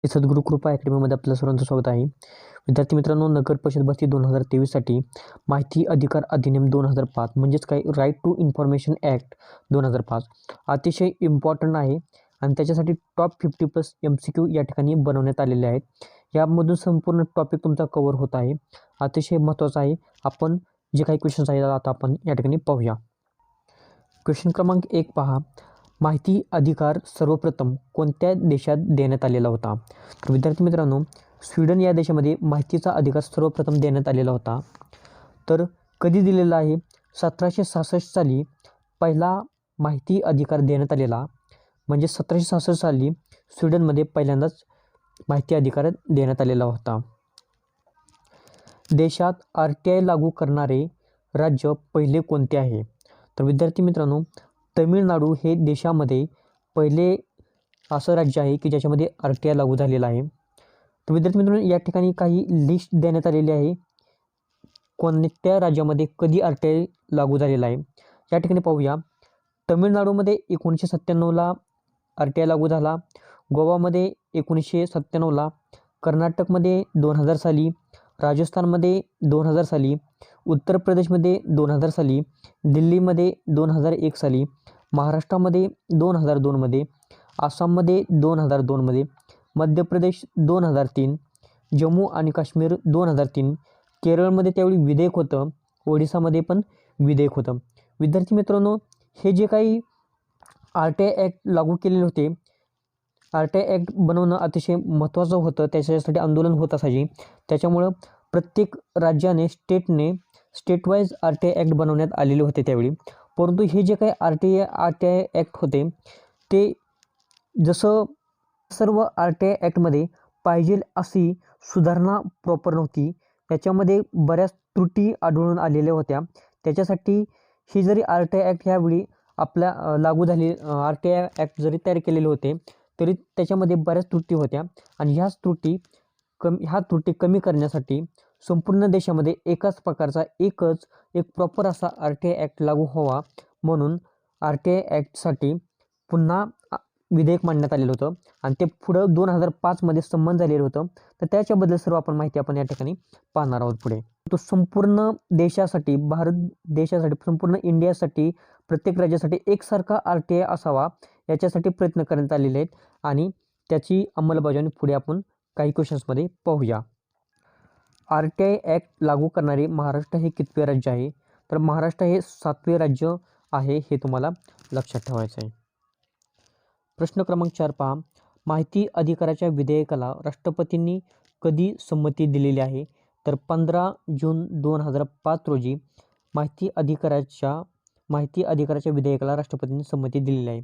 सद्गुरू कृपा अकॅडमीमध्ये आपल्या सर्वांचं स्वागत आहे. विद्यार्थी मित्रांनो, नगर परिषद भरती 2023साठी माहिती अधिकार अधिनियम 2005 म्हणजेच काय राईट टू इन्फॉर्मेशन ॲक्ट 2005 अतिशय इम्पॉर्टंट आहे आणि त्याच्यासाठी टॉप 50+ MCQ या ठिकाणी बनवण्यात आलेले आहेत. यामधून संपूर्ण टॉपिक तुमचा कव्हर होत आहे. अतिशय महत्त्वाचं आहे. आपण जे काही क्वेश्चन्स आहेत आता आपण या ठिकाणी पाहूया. क्वेश्चन क्रमांक 1 पहा. माहिती अधिकार सर्वप्रथम कोणत्या देशात देण्यात आलेला होता? तर विद्यार्थी मित्रांनो, स्वीडन या देशामध्ये माहितीचा अधिकार सर्वप्रथम देण्यात आलेला होता. तर कधी दिलेला आहे? 1766 साली पहिला माहिती अधिकार देण्यात आलेला, म्हणजे 1766 साली स्वीडनमध्ये पहिल्यांदाच माहिती अधिकार देण्यात आलेला होता. देशात RTI लागू करणारे राज्य पहिले कोणते आहे? तर विद्यार्थी मित्रांनो, तमिळनाडू हे देशामध्ये पहिले असं राज्य आहे की ज्याच्यामध्ये RTI लागू झालेला आहे. तर विद्यार्थी मित्रांनो, या ठिकाणी काही लिस्ट देण्यात आलेली आहे. कोणत्या राज्यामध्ये कधी RTI लागू झालेला आहे या ठिकाणी पाहूया. तमिळनाडूमध्ये 1997ला RTI लागू झाला. गोवामध्ये 1997ला, कर्नाटकमध्ये 2000 साली, राजस्थानमध्ये 2000 साली, उत्तर प्रदेशमध्ये 2000 साली, दिल्लीमध्ये 2001 साली, महाराष्ट्रामध्ये 2002मध्ये, आसाममध्ये 2002मध्ये, मध्य प्रदेश 2003, जम्मू आणि काश्मीर 2003, केरळमध्ये त्यावेळी विधेयक होतं, ओडिसामध्ये पण विधेयक होतं. विद्यार्थी मित्रांनो, हे जे काही RTI ॲक्ट लागू केलेले होते, RTI ॲक्ट बनवणं अतिशय महत्त्वाचं होतं. त्याच्यासाठी आंदोलन होत असायचे. त्याच्यामुळं प्रत्येक राज्याने स्टेट वाईज RTI ॲक्ट बनवण्यात आलेले होते त्यावेळी. परंतु हे जे काही RTI ॲक्ट होते ते जसं सर्व RTI ॲक्टमध्ये पाहिजे अशी सुधारणा प्रॉपर नव्हती. त्याच्यामध्ये बऱ्याच त्रुटी आढळून आलेल्या होत्या. त्याच्यासाठी ही जरी RTI ॲक्ट ह्यावेळी आपल्या लागू झाली, RTI ॲक्ट जरी तयार केलेले होते तरी त्याच्यामध्ये बऱ्याच त्रुटी होत्या आणि ह्या त्रुटी कमी करण्यासाठी संपूर्ण देशामध्ये एकाच प्रकारचा एक प्रॉपर असा RTI ॲक्ट लागू व्हावा म्हणून RTI ॲक्टसाठी पुन्हा विधेयक मांडण्यात आलेलं होतं आणि ते पुढं 2005मध्ये संमत झालेलं होतं. तर त्याच्याबद्दल सर्व आपण माहिती आपण या ठिकाणी पाहणार आहोत पुढे. तो संपूर्ण देशासाठी, भारत देशासाठी, संपूर्ण इंडियासाठी, प्रत्येक राज्यासाठी एकसारखा RTI असावा याच्यासाठी प्रयत्न करण्यात आलेले आहेत आणि त्याची अंमलबजावणी पुढे आपण काही क्वेश्चन्समध्ये पाहूया. RTI ॲक्ट लागू करणारे महाराष्ट्र हे कितवे राज्य आहे? तर महाराष्ट्र हे 7वे राज्य आहे, हे तुम्हाला लक्षात ठेवायचं आहे. प्रश्न क्रमांक 4 पहा. माहिती अधिकाराच्या विधेयकाला राष्ट्रपतींनी कधी संमती दिलेली आहे? तर 15 जून 2005 रोजी माहिती अधिकाराच्या विधेयकाला राष्ट्रपतींनी संमती दिलेली आहे.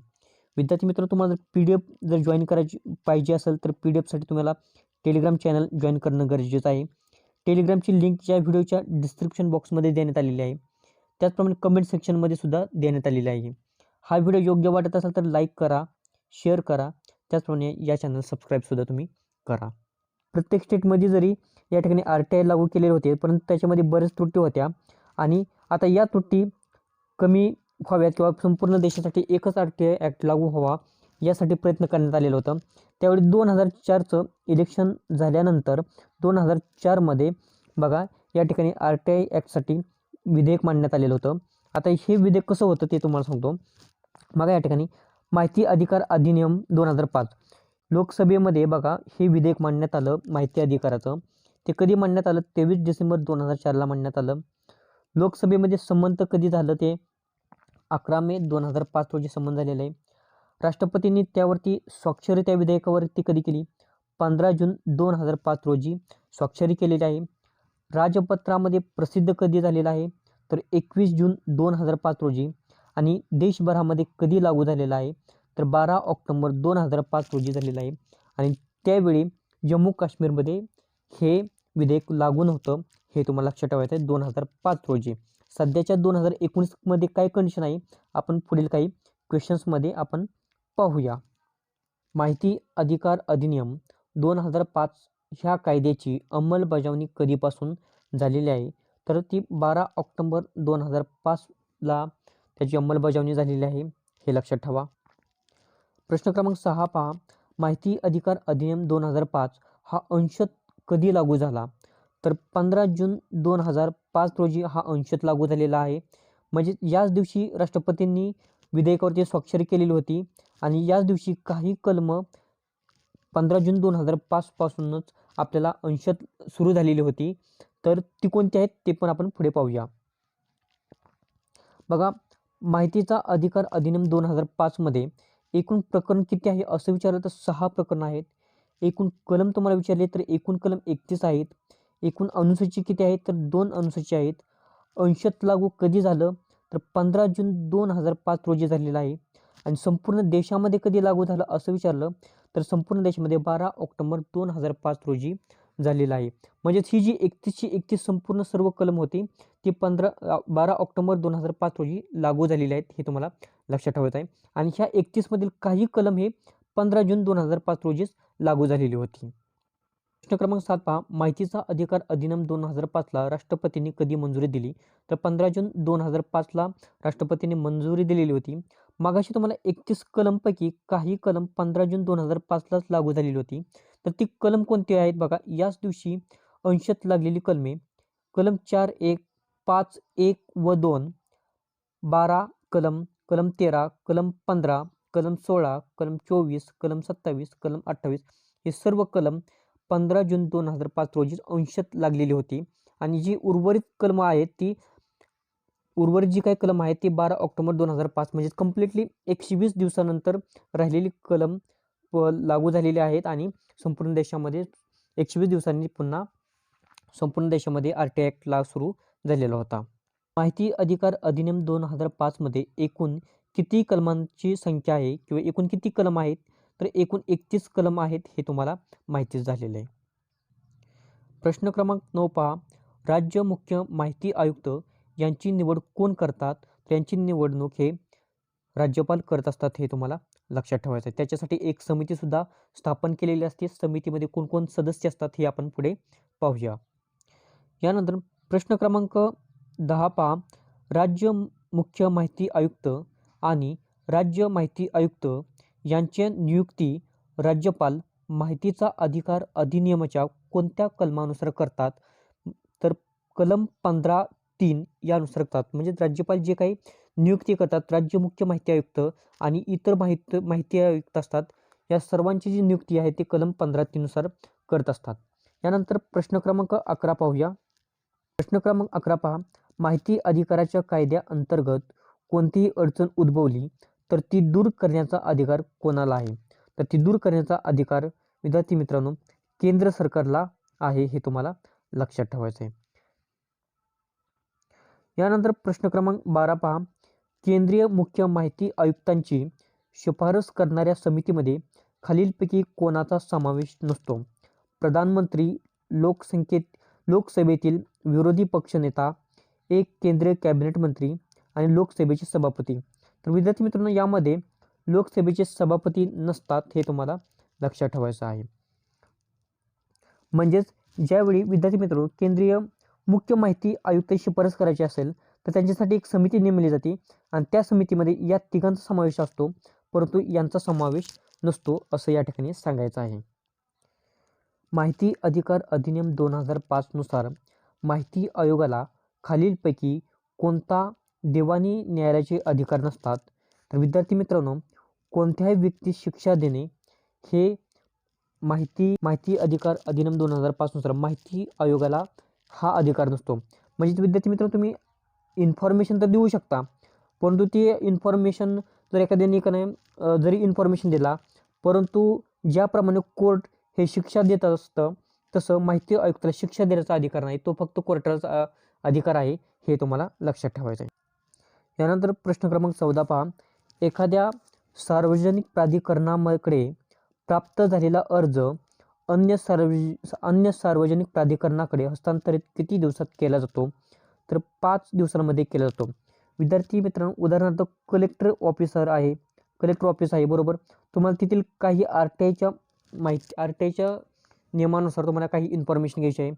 विद्यार्थी मित्र, तुम्हाला PDF जर जॉईन करायची पाहिजे असेल तर PDFसाठी तुम्हाला टेलिग्राम चॅनल जॉईन करणं गरजेचं आहे. टेलिग्रामची लिंक या व्हिडिओच्या डिस्क्रिप्शन बॉक्समध्ये देण्यात आलेली आहे. त्याचप्रमाणे कमेंट सेक्शनमध्ये सुद्धा देण्यात आलेली आहे. हा व्हिडिओ योग्य वाटत असेल तर लाईक करा, शेअर करा. त्याचप्रमाणे या चॅनल सबस्क्राईबसुद्धा तुम्ही करा. प्रत्येक स्टेटमध्ये जरी या ठिकाणी RTI लागू केलेले होते, परंतु त्याच्यामध्ये बऱ्याच त्रुटी होत्या आणि आता या त्रुटी कमी व्हाव्यात किंवा संपूर्ण देशासाठी एकच RTI ॲक्ट लागू व्हावा यासाठी प्रयत्न करण्यात आलेलं होतं. त्यावेळी 2004चं इलेक्शन झाल्यानंतर 2004मध्ये बघा या ठिकाणी RTI ॲक्टसाठी विधेयक मांडण्यात आलेलं होतं. आता हे विधेयक कसं होतं ते तुम्हाला सांगतो. बघा या ठिकाणी माहिती अधिकार अधिनियम 2005 लोकसभेमध्ये बघा हे विधेयक मांडण्यात आलं माहिती अधिकाराचं. ते कधी मांडण्यात आलं? 23 डिसेंबर 2004ला मांडण्यात आलं. लोकसभेमध्ये संमत कधी झालं? ते 11 मे 2005 रोजी संमत झालेलं आहे. राष्ट्रपतींनी त्यावरती स्वाक्षरी त्या विधेयकावरती कधी केली? 15 जून 2005 रोजी स्वाक्षरी केलेली आहे. राजपत्रामध्ये प्रसिद्ध कधी झालेला आहे? तर 21 जून 2005 रोजी. आणि देशभरामध्ये कधी लागू झालेला आहे? तर 12 ऑक्टोबर 2005 रोजी झालेला आहे. आणि त्यावेळी जम्मू काश्मीरमध्ये हे विधेयक लागू नव्हतं, हे तुम्हाला लक्षात ठेवायचं आहे 2005 रोजी. सध्याच्या 2019मध्ये काय कंडिशन आहे आपण पुढील काही क्वेश्चन्समध्ये आपण पाहूया. माहिती अधिकार अधिनियम 2005 ह्या कायद्याची अंमलबजावणी कधीपासून झालेली आहे? तर ती 12 ऑक्टोबर 2005ला त्याची अंमलबजावणी झालेली आहे, हे लक्षात ठेवा. प्रश्न क्रमांक 6 पहा. माहिती अधिकार अधिनियम 2005 हा अंशतः कधी लागू झाला? तर 15 जून 2005 रोजी हा अंशतः लागू झालेला आहे. म्हणजे याच दिवशी राष्ट्रपतींनी विधेयकावरती स्वाक्षरी केलेली होती आणि याच दिवशी काही कलम 15 जून 2005 पासूनच आपल्याला अंशतः सुरू झालेली होती. तर ती कोणती आहेत ते पण आपण पुढे पाहूया. बघा, माहितीचा अधिकार अधिनियम 2005 मध्ये एकूण प्रकरण किती आहे असं विचारलं तर 6 प्रकरण आहेत. एकूण कलम तुम्हाला विचारले तर एकूण कलम 31 आहेत. एकूण अनुसूची किती आहेत तर 2 अनुसूची आहेत. अंशतः लागू कधी झालं तर 15 जून 2005 रोजी झालेलं आहे. आणि संपूर्ण देशामध्ये कधी लागू झालं असं विचारलं तर संपूर्ण देशामध्ये 12 ऑक्टोबर 2005 रोजी झालेलं आहे. म्हणजेच ही जी 31ची संपूर्ण सर्व कलम होती ती 12 ऑक्टोबर 2005 रोजी लागू झालेली आहेत, हे तुम्हाला लक्षात ठेवायचं आहे. आणि ह्या 31 मधील काही कलम हे 15 जून 2005 रोजीच लागू झालेली होती. प्रश्न क्रमांक 7 पहा, माहितीचा अधिकार अधिनियम 2005ला राष्ट्रपतींनी कधी मंजुरी दिली? तर 15 जून 2005ला राष्ट्रपतींनी मंजुरी दिलेली होती. मागाशी तुम्हाला 31 कलमपैकी काही कलम 15 जून 2005लाच लागू झालेली होती. तर ती कलम कोणती आहेत बघा, याच दिवशी अंशतः लागलेली कलमे कलम 4(1), 5(1) व 2, 12 कलम, कलम 13, कलम 15, कलम 16, कलम 24, कलम 27, कलम 28 हे सर्व कलम 15 जून 2005 रोजी अंशतः लागलेली होती. आणि जी उर्वरित कलम आहेत ती उर्वरित जी काही कलम आहेत ती 12 ऑक्टोबर 2005 म्हणजे कंप्लिटली 120 दिवसानंतर राहिलेली कलम लागू झालेली आहेत आणि संपूर्ण देशामध्ये 120 दिवसांनी पुन्हा संपूर्ण देशामध्ये RTI ॲक्ट सुरू झालेला होता. माहिती अधिकार अधिनियम 2005 मध्ये एकूण किती कलमांची संख्या आहे किंवा एकूण किती कलम आहेत तर एकूण 31 कलम आहेत, हे तुम्हाला माहितीच झालेलं आहे. प्रश्न क्रमांक 9 पहा, राज्य मुख्य माहिती आयुक्त यांची निवड कोण करतात? तर यांची निवडणूक हे राज्यपाल करत असतात, हे तुम्हाला लक्षात ठेवायचं आहे. त्याच्यासाठी एक समिती सुद्धा स्थापन केलेली असते. समितीमध्ये कोण सदस्य असतात हे आपण पुढे पाहूया. यानंतर प्रश्न क्रमांक 10 पहा, राज्य मुख्य माहिती आयुक्त आणि राज्य माहिती आयुक्त यांची नियुक्ती राज्यपाल माहितीचा अधिकार अधिनियमाच्या कोणत्या कलमानुसार करतात? तर कलम 15(3) यानुसार करतात. म्हणजे राज्यपाल जे काही नियुक्ती करतात, राज्य मुख्य माहिती आयुक्त आणि इतर माहिती आयुक्त असतात, या सर्वांची जी नियुक्ती आहे ती कलम 15(3) नुसार करत असतात. यानंतर प्रश्न क्रमांक 11 पाहूया. प्रश्न क्रमांक 11 पहा, माहिती अधिकाराच्या कायद्याअंतर्गत कोणतीही अडचण उद्भवली तर ती दूर करण्याचा अधिकार कोणाला आहे? तर ती दूर करण्याचा अधिकार विद्यार्थी मित्रांनो केंद्र सरकारला आहे, हे तुम्हाला लक्षात ठेवायचं आहे. यानंतर प्रश्न क्रमांक 12 पहा, केंद्रीय मुख्य माहिती आयुक्तांची शिफारस करणाऱ्या समितीमध्ये खालीलपैकी कोणाचा समावेश नसतो? प्रधानमंत्री, लोकसभेतील विरोधी पक्षनेता, एक केंद्रीय कॅबिनेट मंत्री आणि लोकसभेचे सभापती. तर विद्यार्थी मित्रांनो यामध्ये लोकसभेचे सभापती नसतात, हे तुम्हाला लक्षात ठेवायचं आहे. म्हणजेच ज्यावेळी विद्यार्थी मित्रांनो केंद्रीय मुख्य माहिती आयुक्त शिफारस करायची असेल तर त्यांच्यासाठी एक समिती नेमली जाते आणि त्या समितीमध्ये या तिघांचा समावेश असतो, परंतु यांचा समावेश नसतो असं या ठिकाणी सांगायचं आहे. माहिती अधिकार अधिनियम 2005 नुसार माहिती आयोगाला खालीलपैकी कोणता दिवाणी न्यायालयाचे अधिकार नसतात? तर विद्यार्थी मित्रांनो कोणत्याही व्यक्तीस शिक्षा देणे हे माहिती अधिकार अधिनियम 2005 नुसार माहिती आयोगाला हा अधिकार नसतो. म्हणजे विद्यार्थी मित्रांनो तुम्ही इन्फॉर्मेशन तर देऊ शकता, परंतु ती इन्फॉर्मेशन जर एखाद्याने जरी इन्फॉर्मेशन दिला, परंतु ज्याप्रमाणे कोर्ट हे शिक्षा देत असतं तसं माहिती आयुक्ताला शिक्षा देण्याचा अधिकार नाही, तो फक्त कोर्टाचा अधिकार आहे, हे तुम्हाला लक्षात ठेवायचं आहे. यानंतर प्रश्न क्रमांक 14 पहा, एखाद्या सार्वजनिक प्राधिकरणाकडे प्राप्त झालेला अर्ज अन्य सार्वजनिक प्राधिकरणाकडे हस्तांतरित किती दिवसात केला जातो? तर 5 दिवसांमध्ये केला जातो. विद्यार्थी मित्रांनो उदाहरणार्थ कलेक्टर ऑफिस आहे बरोबर, तुम्हाला तिथील काही RTIच्या नियमानुसार तुम्हाला काही इन्फॉर्मेशन घ्यायची आहे,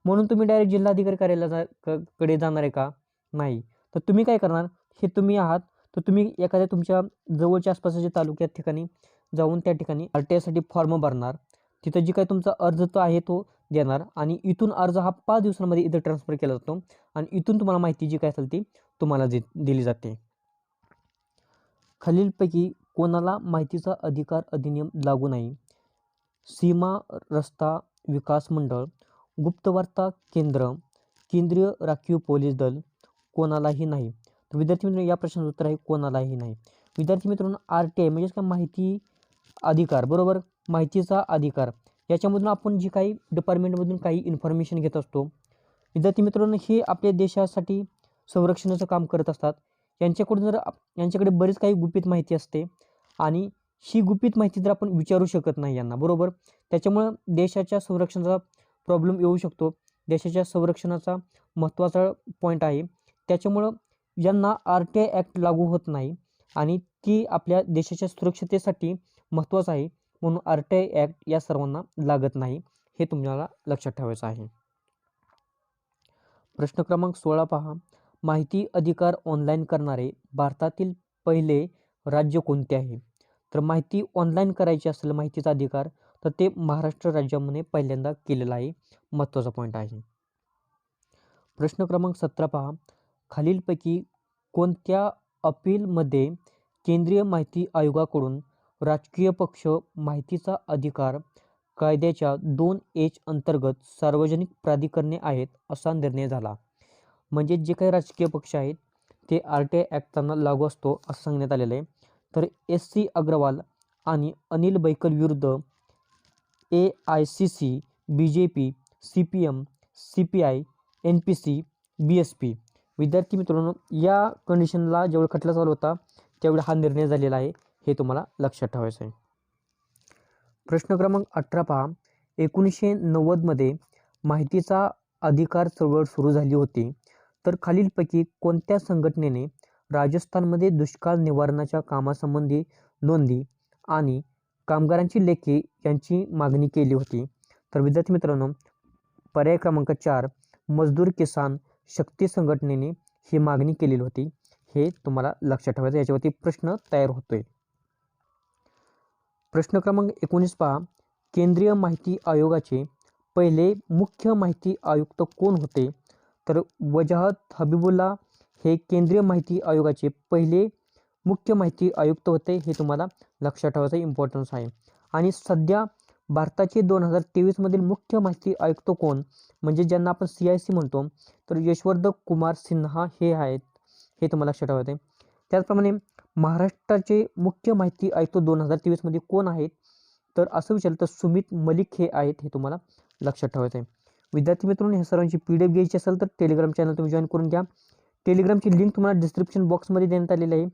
म्हणून तुम्ही डायरेक्ट जिल्हाधिकारी कार्यालयाकडे जाणार आहे का? नाही. तर तुम्ही काय करणार, हे तुम्ही आहात तर तुम्ही एखाद्या तुमच्या जवळच्या आसपासच्या तालुक्यात ठिकाणी जाऊन त्या ठिकाणी RTIसाठी फॉर्म भरणार, तिथं जी काही तुमचा अर्ज तो आहे तो देणार आणि इथून अर्ज हा 5 दिवसांमध्ये इथं ट्रान्सफर केला जातो आणि इथून तुम्हाला माहिती जी काय असेल ती तुम्हाला दिली जाते. खालीलपैकी कोणाला माहितीचा अधिकार अधिनियम लागू नाही? सीमा रस्ता विकास मंडळ, गुप्तवार्ता केंद्र, केंद्रीय राखीव पोलीस दल, कोणालाही नाही. तर विद्यार्थी मित्रांनो, या प्रश्नाचं उत्तर आहे कोणालाही नाही. विद्यार्थी मित्रांनो, RTI म्हणजेच काय, माहिती अधिकार, बरोबर, माहितीचा अधिकार, याच्यामधून आपण जी काही डिपार्टमेंटमधून काही इन्फॉर्मेशन घेत असतो, विद्यार्थी मित्रांनो, हे आपल्या देशासाठी संरक्षणाचं काम करत असतात. यांच्याकडे बरीच काही गुपित माहिती असते आणि ही गुपित माहिती जर आपण विचारू शकत नाही यांना, बरोबर, त्याच्यामुळं देशाच्या संरक्षणाचा प्रॉब्लेम येऊ शकतो. देशाच्या संरक्षणाचा महत्त्वाचा पॉईंट आहे. त्याच्यामुळं यांना RTI ॲक्ट लागू होत नाही आणि ती आपल्या देशाच्या सुरक्षतेसाठी महत्त्वाचं आहे, म्हणून RTI ॲक्ट या सर्वांना लागत नाही. हे तुम्हाला लक्षात ठेवायचं आहे. प्रश्न क्रमांक 16 पहा. माहिती अधिकार ऑनलाईन करणारे भारतातील पहिले राज्य कोणते आहे? तर माहिती ऑनलाईन करायची असेल माहितीचा अधिकार, तर ते महाराष्ट्र राज्यामध्ये पहिल्यांदा केलेला आहे. महत्त्वाचा पॉईंट आहे. प्रश्न क्रमांक 17 पहा. खालीलपैकी कोणत्या अपीलमध्ये केंद्रीय माहिती आयोगाकडून राजकीय पक्ष माहितीचा अधिकार कायद्याच्या 2H अंतर्गत सार्वजनिक प्राधिकरणे आहेत असा निर्णय झाला? म्हणजे जे काही राजकीय पक्ष आहेत ते RTI ॲक्ट त्यांना लागू असतो असं सांगण्यात आलेलं आहे. तर SC अग्रवाल आणि अनिल बैकल विरुद्ध AICC, BJP, CPM, CPI, NPC, BSP. विद्यार्थी मित्रांनो, या कंडिशनला जेवढा खटला चालू होता तेवढा हा निर्णय झालेला आहे, हे तुम्हाला लक्षात ठेवायचं आहे. प्रश्न क्रमांक 18 पहा. 1990मध्ये माहितीचा अधिकार चळवळ सुरू झाली होती, तर खालीलपैकी कोणत्या संघटनेने राजस्थानमध्ये दुष्काळ निवारणाच्या कामासंबंधी नोंदी आणि कामगारांची लेखी यांची मागणी केली होती? तर विद्यार्थी मित्रांनो, पर्याय क्रमांक 4 मजदूर किसान शक्ती संघटनेने ही मागणी केलेली होती. हे तुम्हाला लक्षात ठेवायचं, याच्यावरती प्रश्न तयार होतोय. प्रश्न क्रमांक 19 पहा. केंद्रीय माहिती आयोगाचे पहिले मुख्य माहिती आयुक्त कोण होते? तर वजाहत हबीबुल्ला हे केंद्रीय माहिती आयोगाचे पहिले मुख्य माहिती आयुक्त होते. हे तुम्हाला लक्षात ठेवायचं इम्पॉर्टन्स आहे. आणि सध्या भारताचे 2023मधील मुख्य माहिती आयुक्त कोण, म्हणजे ज्यांना आपण CIC म्हणतो, तर यशवंत कुमार सिन्हा हे आहेत. हे तुम्हाला लक्षात ठेवायचं आहे. त्याचप्रमाणे महाराष्ट्राचे मुख्य माहिती आयुक्त 2023मध्ये कोण आहेत? तर असं विचारलं तर सुमित मलिक हे आहेत. हे तुम्हाला लक्षात ठेवायचं आहे. विद्यार्थी मित्रांनो, ह्या सर्वांची PDF घ्यायची असेल तर टेलिग्राम चॅनल तुम्ही जॉईन करून घ्या. टेलिग्रामची लिंक तुम्हाला डिस्क्रिप्शन बॉक्समध्ये देण्यात आलेली आहे.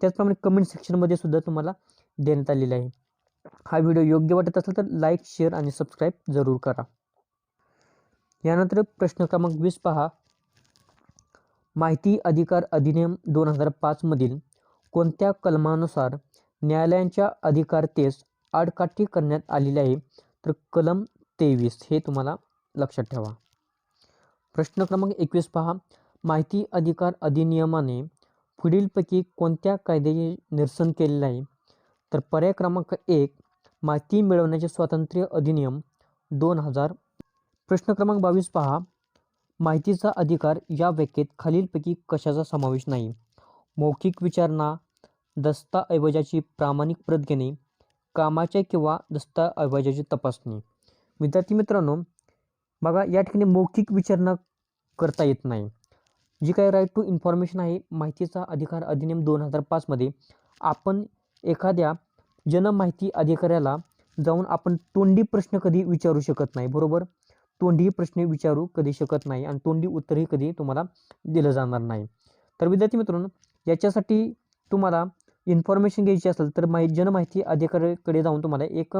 त्याचप्रमाणे कमेंट सेक्शनमध्ये सुद्धा तुम्हाला देण्यात आलेलं आहे. हा व्हिडिओ योग्य वाटत असेल तर लाईक, शेअर आणि सबस्क्राईब जरूर करा. यानंतर प्रश्न क्रमांक 20 पहा. माहिती अधिकार अधिनियम 2005 मधील कोणत्या कलमानुसार न्यायालयांच्या अधिकारतेस आडकाठी करण्यात आलेली आहे? तर कलम 23. हे तुम्हाला लक्षात ठेवा. प्रश्न क्रमांक 21 पहा. माहिती अधिकार अधिनियमाने पुढीलपैकी कोणत्या कायद्याचे निरसन केलेले आहे? तर पर्याय क्रमांक 1 माहिती मिळवण्याचे स्वातंत्र्य अधिनियम 2000. प्रश्न क्रमांक 22 पहा. माहितीचा अधिकार या व्याख्येत खालीलपैकी कशाचा समावेश नाही? मौखिक विचारणा, दस्तऐवजाची प्रामाणिक प्रत घेणे, कामाच्या किंवा दस्तऐवजाची तपासणी. विद्यार्थी मित्रांनो, बघा, या ठिकाणी मौखिक विचारणा करता येत नाही. जी काही राईट टू इन्फॉर्मेशन आहे माहितीचा अधिकार अधिनियम 2005 मध्ये, आपण एखाद्या जनमाहिती अधिकाऱ्याला जाऊन आपण तोंडी प्रश्न कधी विचारू शकत नाही, बरोबर. तोंडी प्रश्न विचारू कधी शकत नाही आणि तोंडी उत्तरही कधी तुम्हाला दिलं जाणार नाही. तर विद्यार्थी मित्रांनो, याच्यासाठी तुम्हाला इन्फॉर्मेशन घ्यायची असेल तर जनमाहिती अधिकाऱ्याकडे जाऊन तुम्हाला एक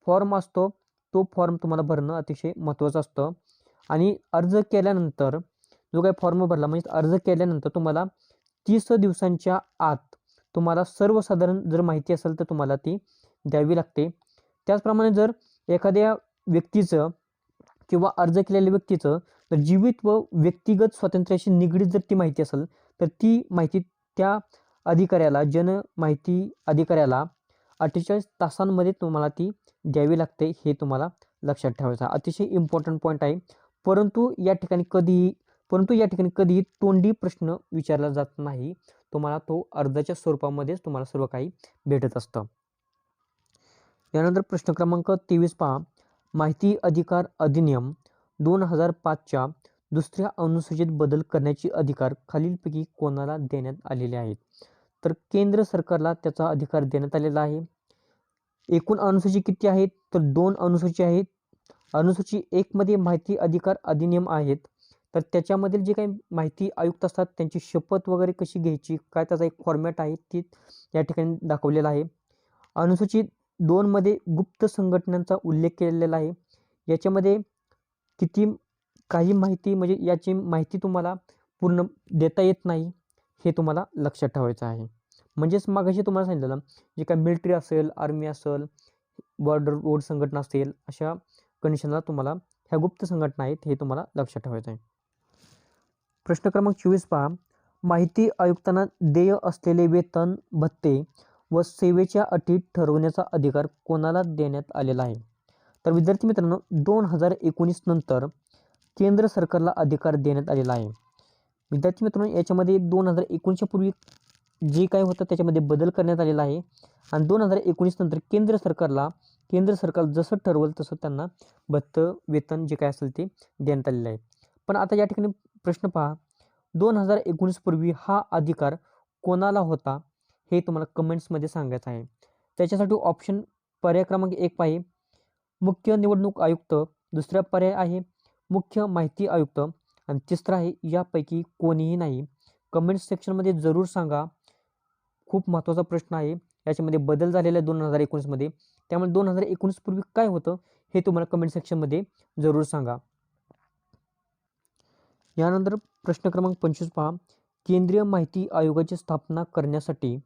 फॉर्म असतो, तो फॉर्म तुम्हाला भरणं अतिशय महत्त्वाचं असतं. आणि अर्ज केल्यानंतर जो काही फॉर्म भरला, म्हणजे अर्ज केल्यानंतर तुम्हाला 30 दिवसांच्या आत तुम्हाला सर्वसाधारण जर माहिती असेल तर तुम्हाला ती द्यावी लागते. त्याचप्रमाणे जर एखाद्या व्यक्तीचं किंवा अर्ज केलेल्या व्यक्तीचं जर जीवित व व्यक्तिगत स्वातंत्र्याशी निगडीत जर ती माहिती असेल तर ती माहिती त्या अधिकाऱ्याला, जनमाहिती अधिकाऱ्याला 48 तासांमध्ये तुम्हाला ती द्यावी लागते, हे तुम्हाला लक्षात ठेवायचं आहे. अतिशय इम्पॉर्टंट पॉईंट आहे. परंतु या ठिकाणी कधीही तोंडी प्रश्न विचारला जात नाही. तुम्हाला तो अर्जाच्या स्वरूपामध्येच तुम्हाला सर्व काही भेटत असतं. यानंतर प्रश्न क्रमांक 23 पहा. माहिती अधिकार अधिनियम 2005च्या दुसऱ्या अनुसूचीत बदल करण्याचे अधिकार खालीलपैकी कोणाला देण्यात आलेले आहेत? तर केंद्र सरकारला त्याचा अधिकार देण्यात आलेला आहे. एकूण अनुसूची किती आहेत? तर 2 अनुसूची आहेत. अनुसूची 1 मध्ये माहिती अधिकार अधिनियम आहेत. तर त्याच्यामधील जे काही माहिती आयुक्त असतात त्यांची शपथ वगैरे कशी घ्यायची, काय त्याचा एक फॉर्मॅट आहे ती या ठिकाणी दाखवलेला आहे. अनुसूची 2 मध्ये गुप्त संघटनांचा उल्लेख केलेला आहे. याच्यामध्ये काही माहिती म्हणजे याची माहिती तुम्हाला पूर्ण देता येत नाही, हे तुम्हाला लक्षात ठेवायचं आहे. म्हणजेच मागाशी तुम्हाला सांगितलं जे काही मिलिटरी असेल, आर्मी असेल, बॉर्डर रोड संघटना असेल, अशा कंडिशनला तुम्हाला ह्या गुप्त संघटना आहेत हे तुम्हाला लक्षात ठेवायचं आहे. प्रश्न क्रमांक 24 पहा. माहिती आयुक्तांना देय असलेले वेतन, भत्ते व सेवेच्या अटी ठरवण्याचा अधिकार कोणाला देण्यात आलेला आहे? तर विद्यार्थी मित्रांनो, 2019 नंतर केंद्र सरकारला अधिकार देण्यात आलेला आहे. विद्यार्थी मित्रांनो, याच्यामध्ये 2019च्या पूर्वी जे काय होतं त्याच्यामध्ये बदल करण्यात आलेला आहे आणि 2019 नंतर केंद्र सरकार जसं ठरवलं तसं त्यांना भत्तं, वेतन जे काय असेल ते देण्यात आलेलं आहे. पण आता या ठिकाणी प्रश्न पहा, 2019 पूर्वी हा अधिकार कोणाला होता हे तुम्हाला कमेंट्समध्ये सांगायचं आहे. त्याच्यासाठी ऑप्शन पर्याय क्रमांक 1 आहे मुख्य निवडणूक आयुक्त, दुसरा पर्याय आहे मुख्य माहिती आयुक्त आणि तिसरा आहे यापैकी कोणीही नाही. कमेंट सेक्शनमध्ये जरूर सांगा. खूप महत्त्वाचा प्रश्न आहे. याच्यामध्ये बदल झालेला आहे 2019 मध्ये. त्यामुळे 2019 पूर्वी काय होतं हे तुम्हाला कमेंट सेक्शनमध्ये जरूर सांगा. यानंतर प्रश्न क्रमांक 25 पहा. केंद्रीय माहिती आयोगाची स्थापना करण्यासाठी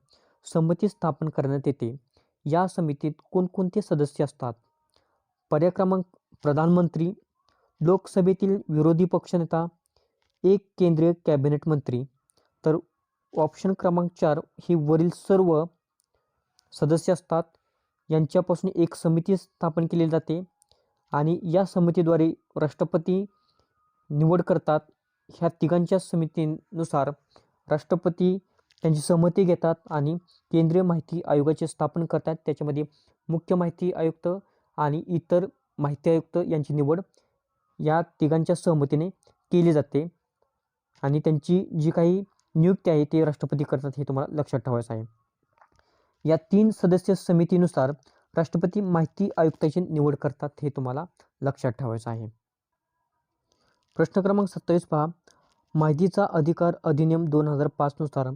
समिती स्थापन करण्यात येते. या समितीत कोणकोणते सदस्य असतात? पर्याय क्रमांक प्रधानमंत्री, लोकसभेतील विरोधी पक्षनेता, एक केंद्रीय कॅबिनेट मंत्री. तर ऑप्शन क्रमांक 4 ही वरील सर्व सदस्य असतात. यांच्यापासून एक समिती स्थापन केली जाते आणि या समितीद्वारे राष्ट्रपती निवड करतात. ह्या तिघांच्या समितीनुसार राष्ट्रपती त्यांची सहमती घेतात आणि केंद्रीय माहिती आयोगाचे स्थापन करतात. त्याच्यामध्ये मुख्य माहिती आयुक्त आणि इतर माहिती आयुक्त यांची निवड या तिघांच्या सहमतीने केली जाते आणि त्यांची जी काही नियुक्ती आहे ते राष्ट्रपती करतात, हे तुम्हाला लक्षात ठेवायचं आहे. या 3 सदस्य समितीनुसार राष्ट्रपती माहिती आयुक्ताची निवड करतात, हे तुम्हाला लक्षात ठेवायचं आहे. प्रश्न क्रमांक 27 पहा. माहितीचा अधिकार अधिनियम 2005 नुसार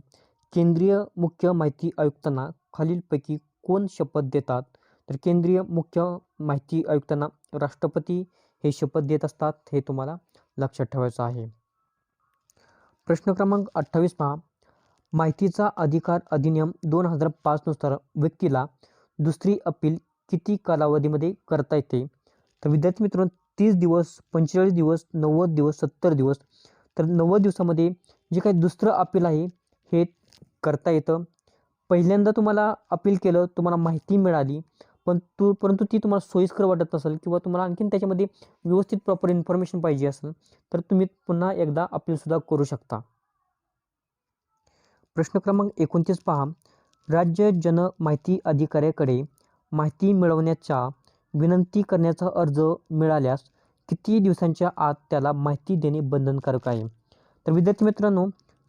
केंद्रीय मुख्य माहिती आयुक्तांना खालीलपैकी कोण शपथ देतात? तर केंद्रीय मुख्य माहिती आयुक्तांना राष्ट्रपती हे शपथ देत असतात, हे तुम्हाला लक्षात ठेवायचं आहे. प्रश्न क्रमांक 28 पहा. माहितीचा अधिकार अधिनियम 2005 नुसार व्यक्तीला दुसरी अपील किती कालावधीमध्ये करता येते? तर विद्यार्थी मित्रांनो, 30 दिवस, 45 दिवस, 90 दिवस, 70 दिवस. तर 90 दिवसामध्ये जे काही दुसरं अपील आहे हे करता येतं. पहिल्यांदा तुम्हाला अपील केलं, तुम्हाला माहिती मिळाली, परंतु ती तुम्हाला सोयीस्कर वाटत नसेल किंवा तुम्हाला आणखीन त्याच्यामध्ये व्यवस्थित प्रॉपर इन्फॉर्मेशन पाहिजे असेल तर तुम्ही पुन्हा एकदा अपीलसुद्धा करू शकता. प्रश्न क्रमांक 29 पहा. राज्य जन माहिती अधिकाऱ्याकडे माहिती मिळवण्याचा विनंती करण्याचा अर्ज मिळाल्यास किती दिवसांच्या आत त्याला माहिती देणे बंधनकारक आहे? तर विद्यार्थी मित्रांनो,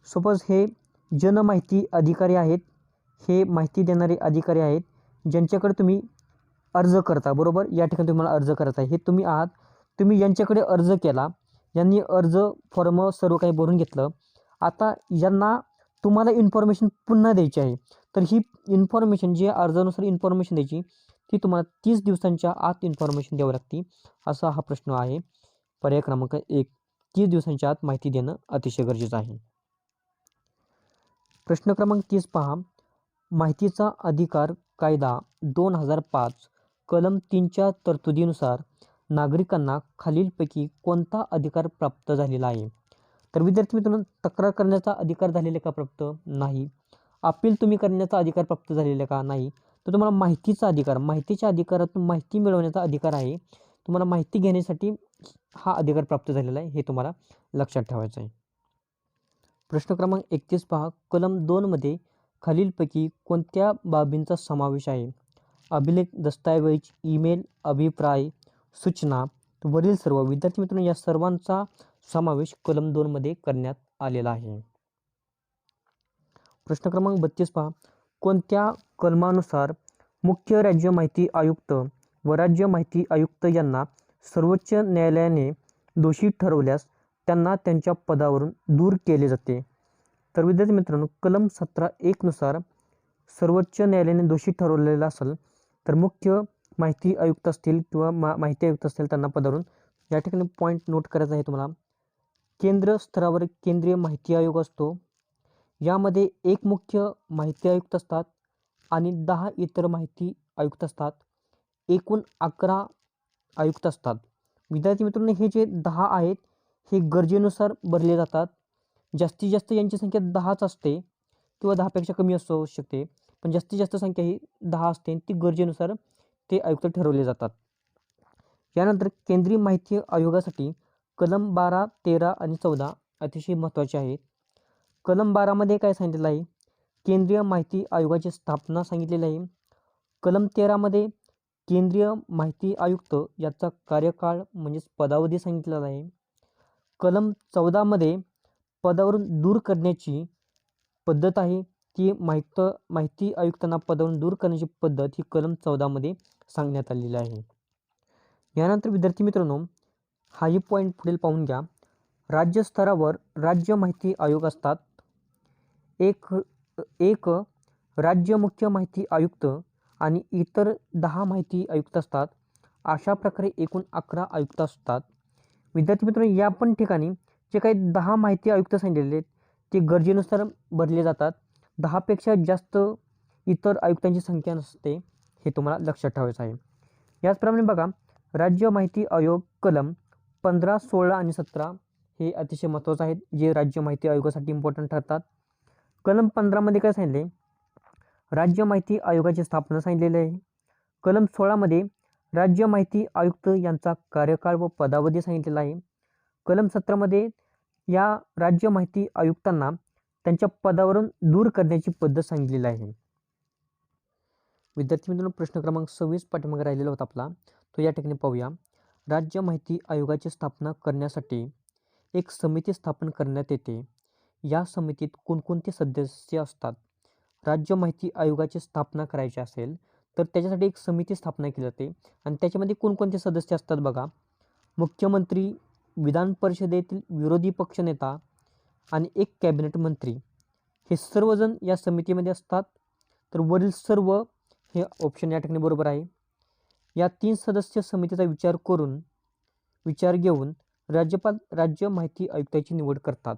सपोज हे जन माहिती अधिकारी आहेत, हे माहिती देणारे अधिकारी आहेत ज्यांच्याकडे तुम्ही अर्ज करता, बरोबर. या ठिकाणी तुम्हाला अर्ज करायचा आहे, हे तुम्ही आहात. तुम्ही यांच्याकडे अर्ज केला, यांनी अर्ज फॉर्म सर्व काही भरून घेतलं. आता यांना तुम्हाला इन्फॉर्मेशन पुन्हा द्यायची आहे. तर ही इन्फॉर्मेशन जी अर्जानुसार इन्फॉर्मेशन द्यायची ती तुम्हाला 30 दिवसांच्या आत इन्फॉर्मेशन द्यावी लागते, असा हा प्रश्न आहे. पर्याय क्रमांक 1, 30 दिवसांच्या आत माहिती देणं अतिशय गरजेचं आहे. प्रश्न क्रमांक 30 पहा. माहितीचा अधिकार कायदा 2005 कलम 3च्या तरतुदीनुसार नागरिकांना खालीलपैकी कोणता अधिकार प्राप्त झालेला आहे? तर विद्यार्थी मित्रांनो, तक्रार करण्याचा अधिकार झालेला का प्राप्त? नाही. अपील तुम्ही करण्याचा अधिकार प्राप्त झालेला का? नाही. तर तुम्हाला माहितीचा अधिकार, माहितीच्या अधिकारातून माहिती मिळवण्याचा अधिकार आहे. तुम्हाला माहिती घेण्यासाठी हा अधिकार प्राप्त झालेला आहे, हे तुम्हाला लक्षात ठेवायचं आहे. प्रश्न क्रमांक 31 पहा. कलम 2 मध्ये खालीलपैकी कोणत्या बाबींचा समावेश आहे? अभिलेख, दस्तऐवज, ईमेल, अभिप्राय, सूचना, वरील सर्व. विद्यार्थी मित्रांनो, या सर्वांचा समावेश कलम 2 मध्ये करण्यात आलेला आहे. प्रश्न क्रमांक 32 पहा. कोणत्या कलमानुसार मुख्य राज्य माहिती आयुक्त व राज्य माहिती आयुक्त यांना सर्वोच्च न्यायालयाने दोषी ठरवल्यास त्यांना त्यांच्या पदावरून दूर केले जाते? तर विद्यार्थी मित्रांनो, कलम 17(1) नुसार सर्वोच्च न्यायालयाने दोषी ठरवलेला असेल तर मुख्य माहिती आयुक्त असतील किंवा माहिती आयुक्त असतील त्यांना पदावरून, या ठिकाणी पॉईंट नोट करायचा आहे तुम्हाला. केंद्र स्तरावर केंद्रीय माहिती आयोग असतो. यामध्ये एक मुख्य माहिती आयुक्त असतात आणि 10 इतर माहिती आयुक्त असतात. एकूण 11 आयुक्त असतात. विद्यार्थी मित्रांनो, हे जे 10 आहेत हे गरजेनुसार भरले जातात. जास्तीत जास्त यांची संख्या 10च असते किंवा 10पेक्षा कमी असू शकते, पण जास्तीत जास्त संख्या ही 10 असते. ती गरजेनुसार ते आयुक्त ठरवले जातात. यानंतर केंद्रीय माहिती आयोगासाठी कलम 12, 13 आणि 14 अतिशय महत्त्वाचे आहेत. कलम 12 मध्ये काय सांगितलेलं आहे? केंद्रीय माहिती आयोगाची स्थापना सांगितलेली आहे. कलम 13 मध्ये केंद्रीय माहिती आयुक्त याचा कार्यकाळ म्हणजेच पदावधी सांगितलेला आहे. कलम 14 मध्ये पदावरून दूर करण्याची पद्धत आहे. ती माहिती आयुक्तांना पदावरून दूर करण्याची पद्धत ही कलम 14 मध्ये सांगण्यात आलेली आहे. यानंतर विद्यार्थी मित्रांनो, हाही पॉईंट पुढील पाहून घ्या. राज्य स्तरावर राज्य माहिती आयोग असतात. एक राज्य मुख्य माहिती आयुक्त आणि इतर 10 माहिती आयुक्त असतात. अशा प्रकारे एकूण 11 आयुक्त असतात. विद्यार्थी मित्रांनो, या पण ठिकाणी जे काही 10 माहिती आयुक्त सांगितलेले आहेत ते गरजेनुसार भरले जातात. 10पेक्षा जास्त इतर आयुक्तांची संख्या नसते, हे तुम्हाला लक्षात ठेवायचं आहे. याचप्रमाणे बघा, राज्य माहिती आयोग कलम 15, 16 आणि 17 हे अतिशय महत्त्वाचे आहेत, जे राज्य माहिती आयोगासाठी इम्पॉर्टंट ठरतात. कलम 15 मध्ये काय सांगितले? राज्य माहिती आयोगाची स्थापना सांगितलेली आहे. कलम 16 मध्ये राज्य माहिती आयुक्त यांचा कार्यकाळ व पदावधी सांगितलेला आहे. कलम 17 मध्ये या राज्य माहिती आयुक्तांना त्यांच्या पदावरून दूर करण्याची पद्धत सांगितलेली आहे. विद्यार्थी मित्रांनो, प्रश्न क्रमांक 26 पाठीमागे राहिलेला होता आपला, तो या ठिकाणी पाहूया. राज्य माहिती आयोगाची स्थापना करण्यासाठी एक समिती स्थापन करण्यात येते. या समितीत कोणकोणते सदस्य असतात? राज्य माहिती आयोगाची स्थापना करायची असेल तर त्याच्यासाठी एक समिती स्थापना केली जाते आणि त्याच्यामध्ये कोणकोणते सदस्य असतात बघा. मुख्यमंत्री, विधान परिषदेतील विरोधी पक्षनेता आणि एक कॅबिनेट मंत्री, हे सर्वजण या समितीमध्ये असतात. तर वरील सर्व हे ऑप्शन या ठिकाणी बरोबर आहे. या 3 सदस्य समितीचा विचार घेऊन राज्यपाल राज्य माहिती आयुक्ताची निवड करतात.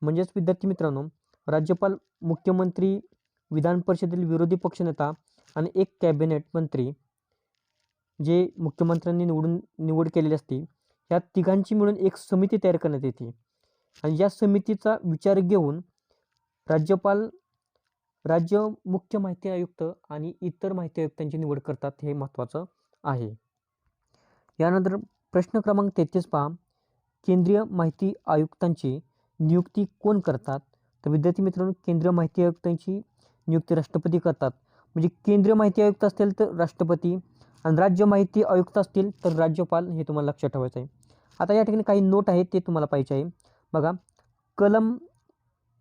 म्हणजेच विद्यार्थी मित्रांनो, राज्यपाल, मुख्यमंत्री, विधान परिषदेतील विरोधी पक्षनेता आणि एक कॅबिनेट मंत्री, जे मुख्यमंत्र्यांनी निवड केलेली असते, या तिघांची मिळून एक समिती तयार करण्यात येते आणि या समितीचा विचार घेऊन राज्यपाल राज्य मुख्य माहिती आयुक्त आणि इतर माहिती आयुक्तांची निवड करतात. हे महत्त्वाचं आहे. यानंतर प्रश्न क्रमांक 33 पहा. केंद्रीय माहिती आयुक्तांची नियुक्ती कोण करतात? तर विद्यार्थी मित्रांनो, केंद्रीय माहिती आयुक्तांची नियुक्ती राष्ट्रपती करतात. म्हणजे केंद्रीय माहिती आयुक्त असतील तर राष्ट्रपती आणि राज्य माहिती आयुक्त असतील तर राज्यपाल, हे तुम्हाला लक्षात ठेवायचं आहे. आता या ठिकाणी काही नोट आहेत ते तुम्हाला पाहिजे आहे. बघा, कलम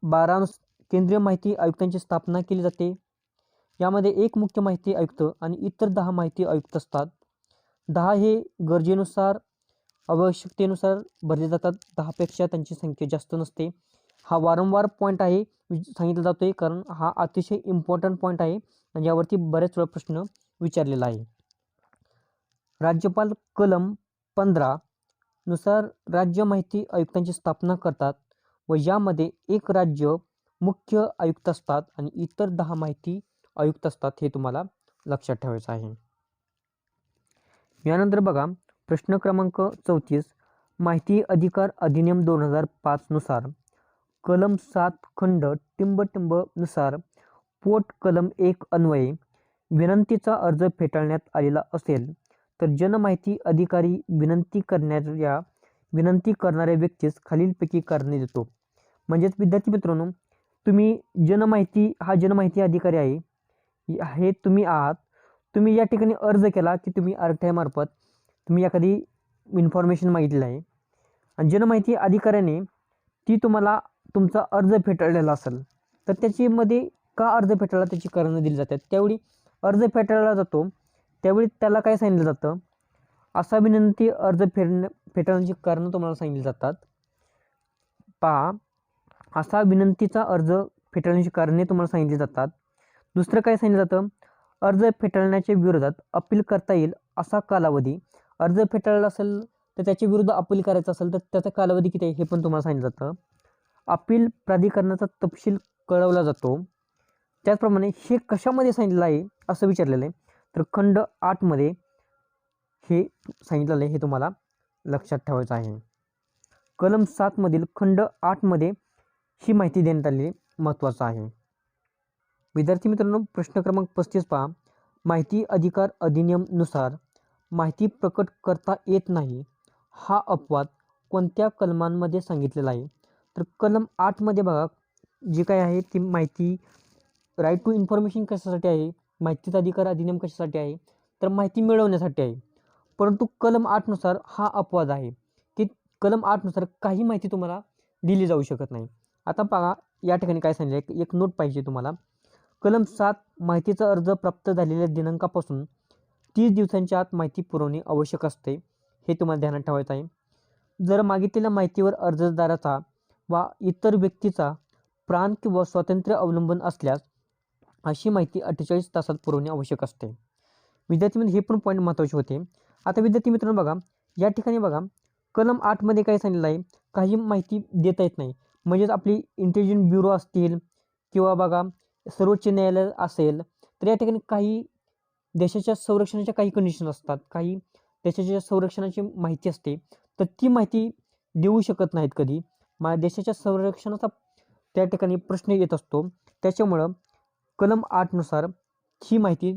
12 केंद्रीय माहिती आयुक्तांची स्थापना केली जाते. यामध्ये एक मुख्य माहिती आयुक्त आणि इतर 10 माहिती आयुक्त असतात. 10 हे गरजेनुसार, आवश्यकतेनुसार भरले जातात. 10पेक्षा त्यांची संख्या जास्त नसते. हा वारंवार पॉईंट आहे, सांगितला जातो आहे, कारण हा अतिशय इम्पॉर्टंट पॉईंट आहे आणि यावरती बऱ्याच वेळा प्रश्न विचारलेला आहे. राज्यपाल कलम 15 नुसार राज्य माहिती आयुक्तांची स्थापना करतात व यामध्ये एक राज्य मुख्य आयुक्त असतात आणि इतर 10 माहिती आयुक्त असतात. हे तुम्हाला लक्षात ठेवायचं आहे. यानंतर बघा, प्रश्न क्रमांक 34. माहिती अधिकार अधिनियम 2005 नुसार कलम 7 खंड टिंब नुसार पोट कलम 1 अन्वये विनंतीचा अर्ज फेटाळण्यात आलेला असेल तर जनमाहिती अधिकारी विनंती करणाऱ्या व्यक्तीस खालीलपैकी कारणे देतो. म्हणजेच विद्यार्थी मित्रांनो, तुम्ही जनमाहिती अधिकारी आहे, हे तुम्ही आहात. तुम्ही या ठिकाणी अर्ज केला की तुम्ही RTI मार्फत तुम्ही एखादी इन्फॉर्मेशन मागितली आहे आणि जनमाहिती अधिकाऱ्याने ती तुम्हाला तुमचा अर्ज फेटाळलेला असेल तर त्याच्यामध्ये का अर्ज फेटाळला त्याची कारणं दिली जातात. त्यावेळी अर्ज फेटाळला जातो त्यावेळी त्याला काय सांगितलं जातं, असा विनंती अर्ज फेटाळण्याची कारणं तुम्हाला सांगितली जातात. पहा, असा विनंतीचा अर्ज फेटाळण्याची कारणे तुम्हाला सांगितली जातात. दुसरं काय सांगितलं जातं, अर्ज फेटाळण्याच्या विरोधात अपील करता येईल असा कालावधी. अर्ज फेटाळला असेल तर त्याच्या विरुद्ध अपील करायचं असेल तर त्याचा कालावधी किती आहे हे पण तुम्हाला सांगितलं जातं. अपील प्राधिकरणाचा तपशील कळवला जातो. त्याचप्रमाणे हे कशामध्ये सांगितलं आहे असं विचारलेलं आहे तर खंड 8 मध्ये हे सांगितलेलं आहे, हे तुम्हाला लक्षात ठेवायचं आहे. कलम 7 मधील खंड 8 मध्ये ही माहिती देण्यात आलेली महत्त्वाचं आहे. विद्यार्थी मित्रांनो, प्रश्न क्रमांक 35 पहा. माहिती अधिकार अधिनियम नुसार माहिती प्रकट करता येत नाही हा अपवाद कोणत्या कलमांमध्ये सांगितलेला आहे तर कलम 8 मध्ये बघा जी काय आहे ती माहिती राईट टू इन्फॉर्मेशन कशासाठी आहे, माहितीचा अधिकार अधिनियम कशासाठी आहे तर माहिती मिळवण्यासाठी आहे. परंतु कलम 8 नुसार हा अपवाद आहे की कलम 8 नुसार काही माहिती तुम्हाला दिली जाऊ शकत नाही. आता पहा या ठिकाणी काय सांगितलं, एक नोट पाहिजे तुम्हाला. कलम 7 माहितीचा अर्ज प्राप्त झालेल्या दिनांकापासून 30 दिवसांच्या आत माहिती पुरवणे आवश्यक असते, हे तुम्हाला ध्यानात ठेवायचं आहे. जर मागितलेल्या माहितीवर अर्जदाराचा वा इतर व्यक्तीचा प्राण किंवा स्वातंत्र्य अवलंबून असल्यास अशी माहिती 48 तासात पुरवणे आवश्यक असते. विद्यार्थी मित्र, हे पण पॉईंट महत्त्वाचे होते. आता विद्यार्थी मित्रांनो बघा, या ठिकाणी बघा कलम 8 मध्ये काय सांगितलं आहे, काही माहिती देता येत नाही. म्हणजेच आपली इंटेलिजन्स ब्युरो असतील किंवा बघा सर्वोच्च न्यायालय असेल तर या ठिकाणी काही देशाच्या संरक्षणाच्या काही कंडिशन असतात, काही देशाच्या संरक्षणाची माहिती असते तर ती माहिती देऊ शकत नाहीत कधी. देशाच्या संरक्षणाचा त्या ठिकाणी प्रश्न येत असतो. त्याच्यामुळं कलम 8 नुसार ही माहिती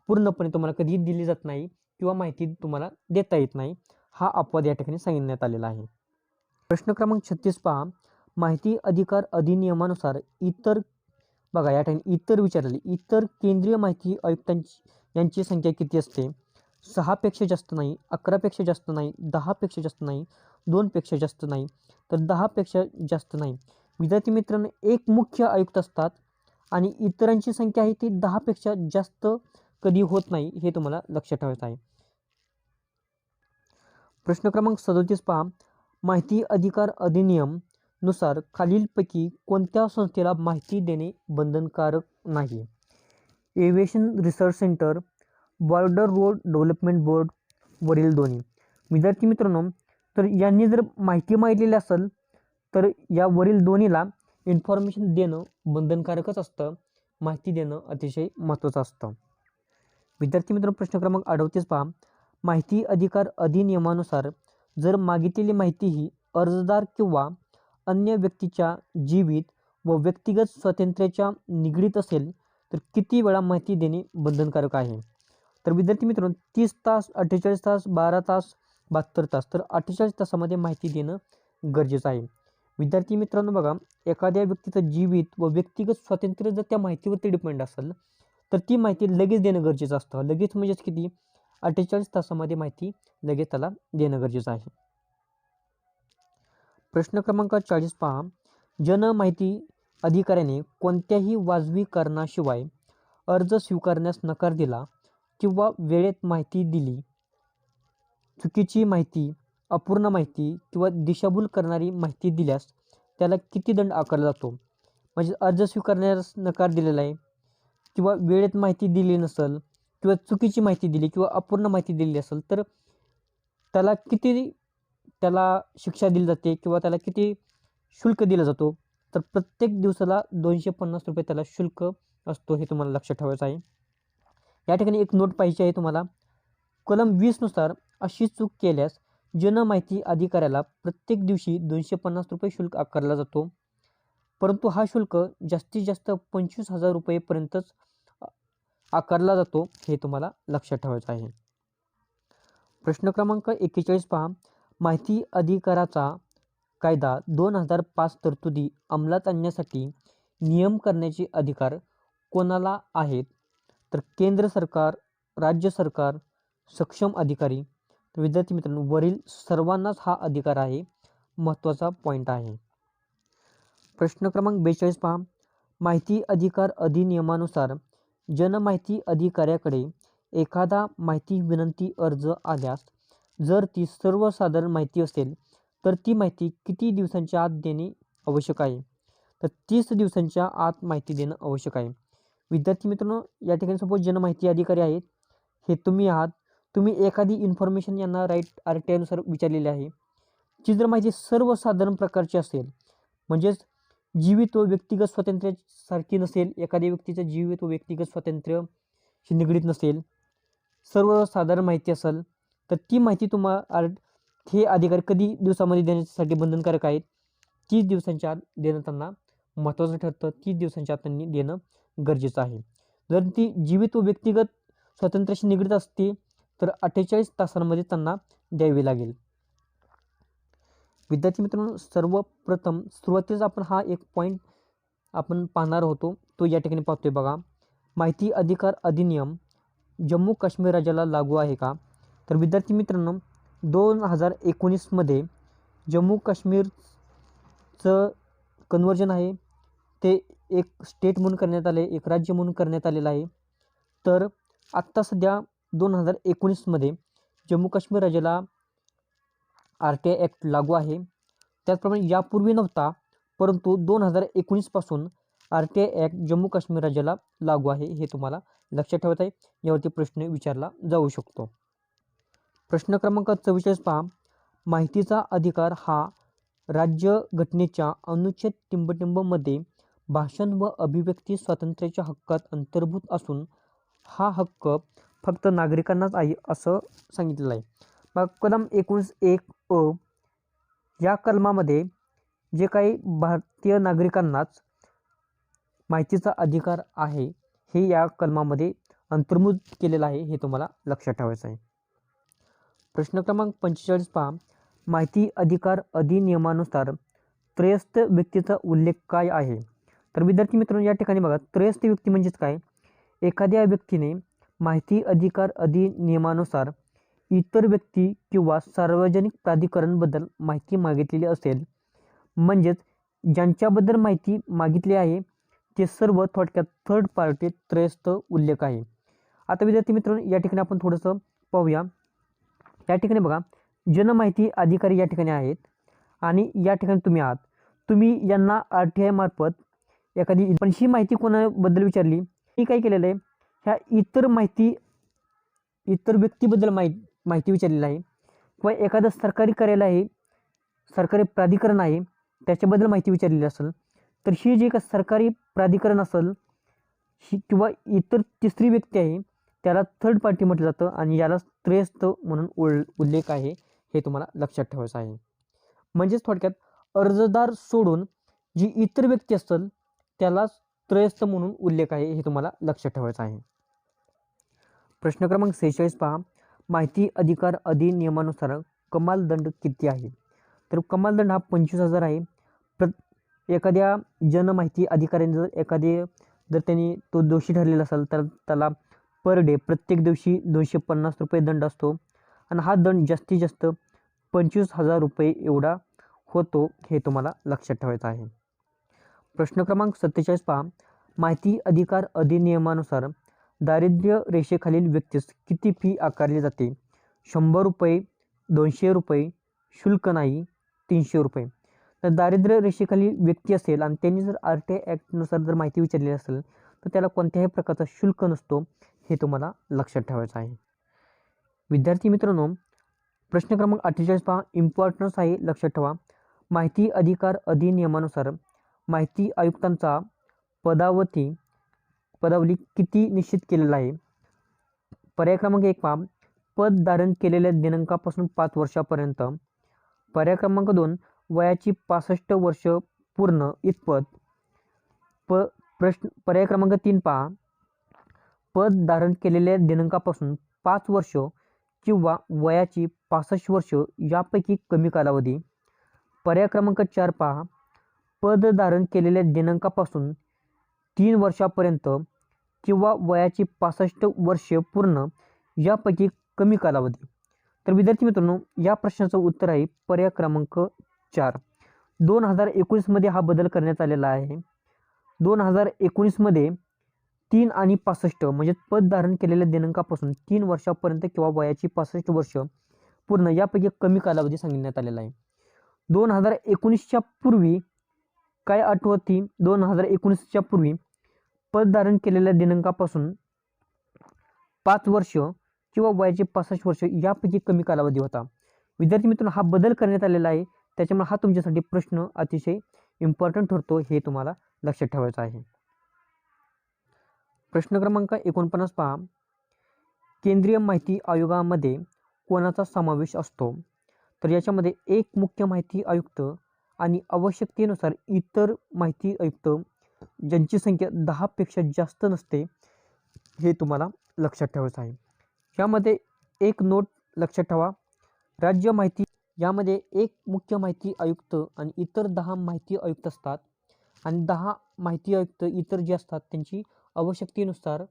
पूर्णपणे तुम्हाला कधी दिली जात नाही किंवा माहिती तुम्हाला देता येत नाही, हा अपवाद या ठिकाणी सांगण्यात आलेला आहे. प्रश्न क्रमांक 36 पहा. माहिती अधिकार अधिनियमानुसार इतर बघा या ठिकाणी इतर विचारले, इतर केंद्रीय माहिती आयुक्तांची यांची संख्या किती असते. 6 पेक्षा जास्त नाही, 11 पेक्षा जास्त नाही, 10 पेक्षा जास्त नाही, 2 पेक्षा जास्त नाही तर 10 पेक्षा जास्त नाही. विद्यार्थी मित्रांनो, एक मुख्य आयुक्त असतात आणि इतरांची संख्या आहे ती 10 पेक्षा जास्त कधी होत नाही, हे तुम्हाला लक्षात ठेवायचं आहे. प्रश्न क्रमांक 37 पहा. माहिती अधिकार अधिनियम नुसार खालीलपैकी कोणत्या संस्थेला माहिती देणे बंधनकारक नाही. Aviation research centre, border road development board, वरील दोन्ही. विद्यार्थी मित्रांनो, तर यांनी जर माहिती मागितलेली असेल तर या वरील दोन्हीला इन्फॉर्मेशन देणं बंधनकारकच असतं, माहिती देणं अतिशय महत्त्वाचं असतं. विद्यार्थी मित्रांनो, प्रश्न क्रमांक 38 पहा. माहिती अधिकार अधिनियमानुसार जर मागितलेली माहिती ही अर्जदार किंवा अन्य व्यक्तीच्या जीवित व व्यक्तिगत स्वातंत्र्याच्या निगडीत असेल तर किती वेळा माहिती देणे बंधनकारक आहे. तर विद्यार्थी मित्रांनो, 30 तास, 48 तास, 12 तास, 72 तास तर 48 तासामध्ये माहिती देणं गरजेचं आहे. विद्यार्थी मित्रांनो बघा, एखाद्या व्यक्तीचं जीवित व व्यक्तिगत स्वातंत्र्य जर त्या माहितीवरती डिपेंड असेल तर ती माहिती लगेच देणं गरजेचं असतं. लगेच म्हणजेच किती, 48 तासामध्ये माहिती लगेच त्याला देणं गरजेचं आहे. प्रश्न क्रमांक 40 पहा. जनमाहिती अधिकाऱ्याने कोणत्याही वाजवी कारणाशिवाय अर्ज स्वीकारण्यास नकार दिला किंवा वेळेत माहिती दिली, चुकीची माहिती, अपूर्ण माहिती किंवा दिशाभूल करणारी माहिती दिल्यास त्याला किती दंड आकारला जातो. म्हणजे अर्ज स्वीकारण्यास नकार दिलेला आहे किंवा वेळेत माहिती दिली नसेल किंवा चुकीची माहिती दिली किंवा अपूर्ण माहिती दिली असेल तर त्याला किती शिक्षा दिली जाते किंवा त्याला किती शुल्क दिला जातो. तर प्रत्येक दिवसाला 250 रुपये त्याला शुल्क असतो, हे तुम्हाला लक्षात ठेवायचं आहे. या ठिकाणी एक नोट पाहिजे आहे तुम्हाला. कलम 20 नुसार अशी चूक केल्यास जनमाहिती अधिकाऱ्याला प्रत्येक दिवशी 250 रुपये शुल्क आकारला जातो. परंतु हा शुल्क जास्तीत जास्त 25,000 रुपयेपर्यंतच आकारला जातो हे तुम्हाला लक्षात ठेवायचं आहे. प्रश्न क्रमांक 41 पहा. माहिती अधिकाराचा कायदा 2005 तरतुदी अंमलात आणण्यासाठी नियम करण्याचे अधिकार कोणाला आहेत? तर केंद्र सरकार, राज्य सरकार, सक्षम अधिकारी. तर विद्यार्थी मित्रांनो, वरील सर्वांनाच हा अधिकार आहे. महत्त्वाचा पॉईंट आहे. प्रश्न क्रमांक 42 पहा. माहिती अधिकार अधिनियमानुसार जनमाहिती अधिकाऱ्याकडे एखादा माहिती विनंती अर्ज आल्यास जर ती सर्वसाधारण माहिती असेल तर ती माहिती किती दिवसांच्या आत देणे आवश्यक आहे? तर 30 दिवसांच्या आत माहिती देणं आवश्यक आहे. विद्यार्थी मित्रांनो, या ठिकाणी सपोज जनमाहिती अधिकारी आहेत, हे तुम्ही आहात. तुम्ही एखादी इन्फॉर्मेशन यांना राईट RTI नुसार विचारलेली आहे. ती जर माहिती सर्वसाधारण प्रकारची असेल, म्हणजेच जीवित व व्यक्तिगत स्वातंत्र्यासारखी नसेल, एखाद्या व्यक्तीचं जीवित व व्यक्तिगत स्वातंत्र्याशी निगडीत नसेल, सर्वसाधारण माहिती असेल, तर ती माहिती तुम्हाला हे अधिकारी कधी दिवसामध्ये देण्यासाठी बंधनकारक आहेत? 30 दिवसांच्या आत देणं त्यांना महत्त्वाचं ठरतं. 30 दिवसांच्या आत त्यांनी देणं गरजेचं आहे. जर ती जीवित व व्यक्तिगत स्वातंत्र्याशी निगडीत असते तर 48 तासांमध्ये त्यांना द्यावी लागेल. विद्यार्थी मित्रांनो, सर्वप्रथम सुरुवातीस आपण हा एक पॉईंट आपण पाहणार होतो, तो या ठिकाणी पाहतोय बघा. माहिती अधिकार अधिनियम जम्मू काश्मीर राज्याला लागू आहे का? तर विद्यार्थी मित्रांनो, 2019 मध्ये जम्मू काश्मीरचं कन्वर्जन आहे, ते एक स्टेट म्हणून करण्यात आले, एक राज्य म्हणून करण्यात आलेलं आहे. तर आत्ता सध्या 2019 मध्ये जम्मू काश्मीर राज्याला RTI ॲक्ट लागू आहे. त्याचप्रमाणे यापूर्वी नव्हता, परंतु 2019 पासून RTI ॲक्ट जम्मू काश्मीर राज्याला लागू आहे. हे तुम्हाला लक्षात ठेवायचं आहे. यावरती प्रश्न विचारला जाऊ शकतो. प्रश्न क्रमांक 44 पहा. माहितीचा अधिकार हा राज्य घटनेच्या अनुच्छेद 33 मध्ये भाषण व अभिव्यक्ती स्वातंत्र्याच्या हक्कात अंतर्भूत असून हा हक्क फक्त नागरिकांनाच आहे असं सांगितलेलं आहे. मग कलम 19(1)(अ) या कलमामध्ये जे काही भारतीय नागरिकांनाच माहितीचा अधिकार आहे हे या कलमामध्ये अंतर्भूत केलेलं आहे. हे तुम्हाला लक्षात ठेवायचं आहे. प्रश्न क्रमांक 45 पहा. माहिती अधिकार अधिनियमानुसार त्रयस्थ व्यक्तीचा उल्लेख काय आहे? तर विद्यार्थी मित्रांनो, या ठिकाणी बघा, त्रयस्थ व्यक्ती म्हणजेच काय? एखाद्या व्यक्तीने माहिती अधिकार अधिनियमानुसार इतर व्यक्ती किंवा सार्वजनिक प्राधिकरणबद्दल माहिती मागितलेली असेल, म्हणजेच ज्यांच्याबद्दल माहिती मागितली आहे ते सर्व थोडक्यात थर्ड पार्टी त्रयस्थ उल्लेख आहे. आता विद्यार्थी मित्रांनो, या ठिकाणी आपण थोडंसं पाहूया. या ठिकाणी बघा, जनमाहिती अधिकारी या ठिकाणी आहेत आणि या ठिकाणी तुम्ही आहात. तुम्ही यांना RTI मार्फत एखादी पण ही माहिती कोणाबद्दल विचारली, मी काय केलेलं आहे, ह्या इतर व्यक्तीबद्दल माहिती विचारलेली आहे किंवा एखादं सरकारी कार्यालय आहे, सरकारी प्राधिकरण आहे, त्याच्याबद्दल माहिती विचारलेली असेल, तर ही जी का सरकारी प्राधिकरण असेल ही किंवा इतर तिसरी व्यक्ती आहे त्याला थर्ड पार्टी म्हटलं जातं आणि याला त्रयस्थ म्हणून उल्लेख आहे. हे तुम्हाला लक्षात ठेवायचं आहे. म्हणजेच थोडक्यात अर्जदार सोडून जी इतर व्यक्ती असेल त्याला त्रयस्थ म्हणून उल्लेख आहे. हे तुम्हाला लक्षात ठेवायचं आहे. प्रश्न क्रमांक 46 पहा. माहिती अधिकार अधिनियमानुसार कमाल दंड किती आहे? तर कमाल दंड हा 25,000 आहे. एखाद्या जनमाहिती अधिकाऱ्याने जर त्यांनी तो दोषी ठरलेला असेल तर त्याला पर डे प्रत्येक दिवशी 250 रुपये दंड असतो आणि हा दंड जास्तीत जास्त 25,000 रुपये एवढा होतो. हे तुम्हाला लक्षात ठेवायचं आहे. प्रश्न क्रमांक 47 पहा. माहिती अधिकार अधिनियमानुसार दारिद्र्य रेषेखालील व्यक्तीस किती फी आकारली जाते? 100 रुपये, 200 रुपये, शुल्क नाही, 300 रुपये. तर दारिद्र्य रेषेखालील व्यक्ती असेल आणि त्यांनी जर RTI ॲक्टनुसार जर माहिती विचारली असेल तर त्याला कोणत्याही प्रकारचा शुल्क नसतो. हे तुम्हाला लक्षात ठेवायचं आहे. विद्यार्थी मित्रांनो, प्रश्न क्रमांक 48 पहा. इम्पॉर्टन्स आहे, लक्षात ठेवा. माहिती अधिकार अधिनियमानुसार माहिती आयुक्तांचा पदावली किती निश्चित केलेला आहे? पर्याय क्रमांक 1 पहा. पद धारण केलेल्या दिनांकापासून 5 वर्षापर्यंत. पर्याय क्रमांक 2 वयाची 65 वर्ष पूर्ण इतपत. पर्याय क्रमांक 3 पहा. पद धारण केलेल्या दिनांकापासून 5 वर्ष किंवा वयाची 65 वर्ष यापैकी कमी कालावधी. पर्याय क्रमांक 4 पहा, पद धारण केलेल्या दिनांकापासून 3 वर्षापर्यंत किंवा वयाची 65 वर्षे पूर्ण यापैकी कमी कालावधी. तर विद्यार्थी मित्रांनो, या प्रश्नाचं उत्तर आहे पर्याय क्रमांक 4. 2019 मध्ये हा बदल करण्यात आलेला आहे. 2019 मध्ये 3 आणि 65 म्हणजे पद धारण केलेल्या दिनांकापासून 3 वर्षापर्यंत किंवा वयाची 65 वर्ष पूर्ण यापैकी कमी कालावधी सांगण्यात आलेला आहे. 2019च्या पूर्वी काय आठवती, 2019च्या पूर्वी पद धारण केलेल्या दिनांकापासून 5 वर्ष किंवा वयाचे 65 वर्ष यापैकी कमी कालावधी होता. विद्यार्थी मित्रांनो, हा बदल करण्यात आलेला आहे, त्याच्यामुळे हा तुमच्यासाठी प्रश्न अतिशय इम्पॉर्टंट ठरतो, हे तुम्हाला लक्षात ठेवायचं आहे. प्रश्न क्रमांक 49 पहा, केंद्रीय माहिती आयोगामध्ये कोणाचा समावेश असतो? तर याच्यामध्ये एक मुख्य माहिती आयुक्त आणि आवश्यकतेनुसार इतर माहिती आयुक्त ज्यांची संख्या 10 पेक्षा जास्त नसते, हे तुम्हाला लक्षात ठेवायचं आहे. यामध्ये एक नोट लक्षात ठेवा, राज्य माहिती यामध्ये एक मुख्य माहिती आयुक्त आणि इतर 10 माहिती आयुक्त असतात आणि 10 माहिती आयुक्त इतर जे असतात त्यांची आवश्यकतेनुसार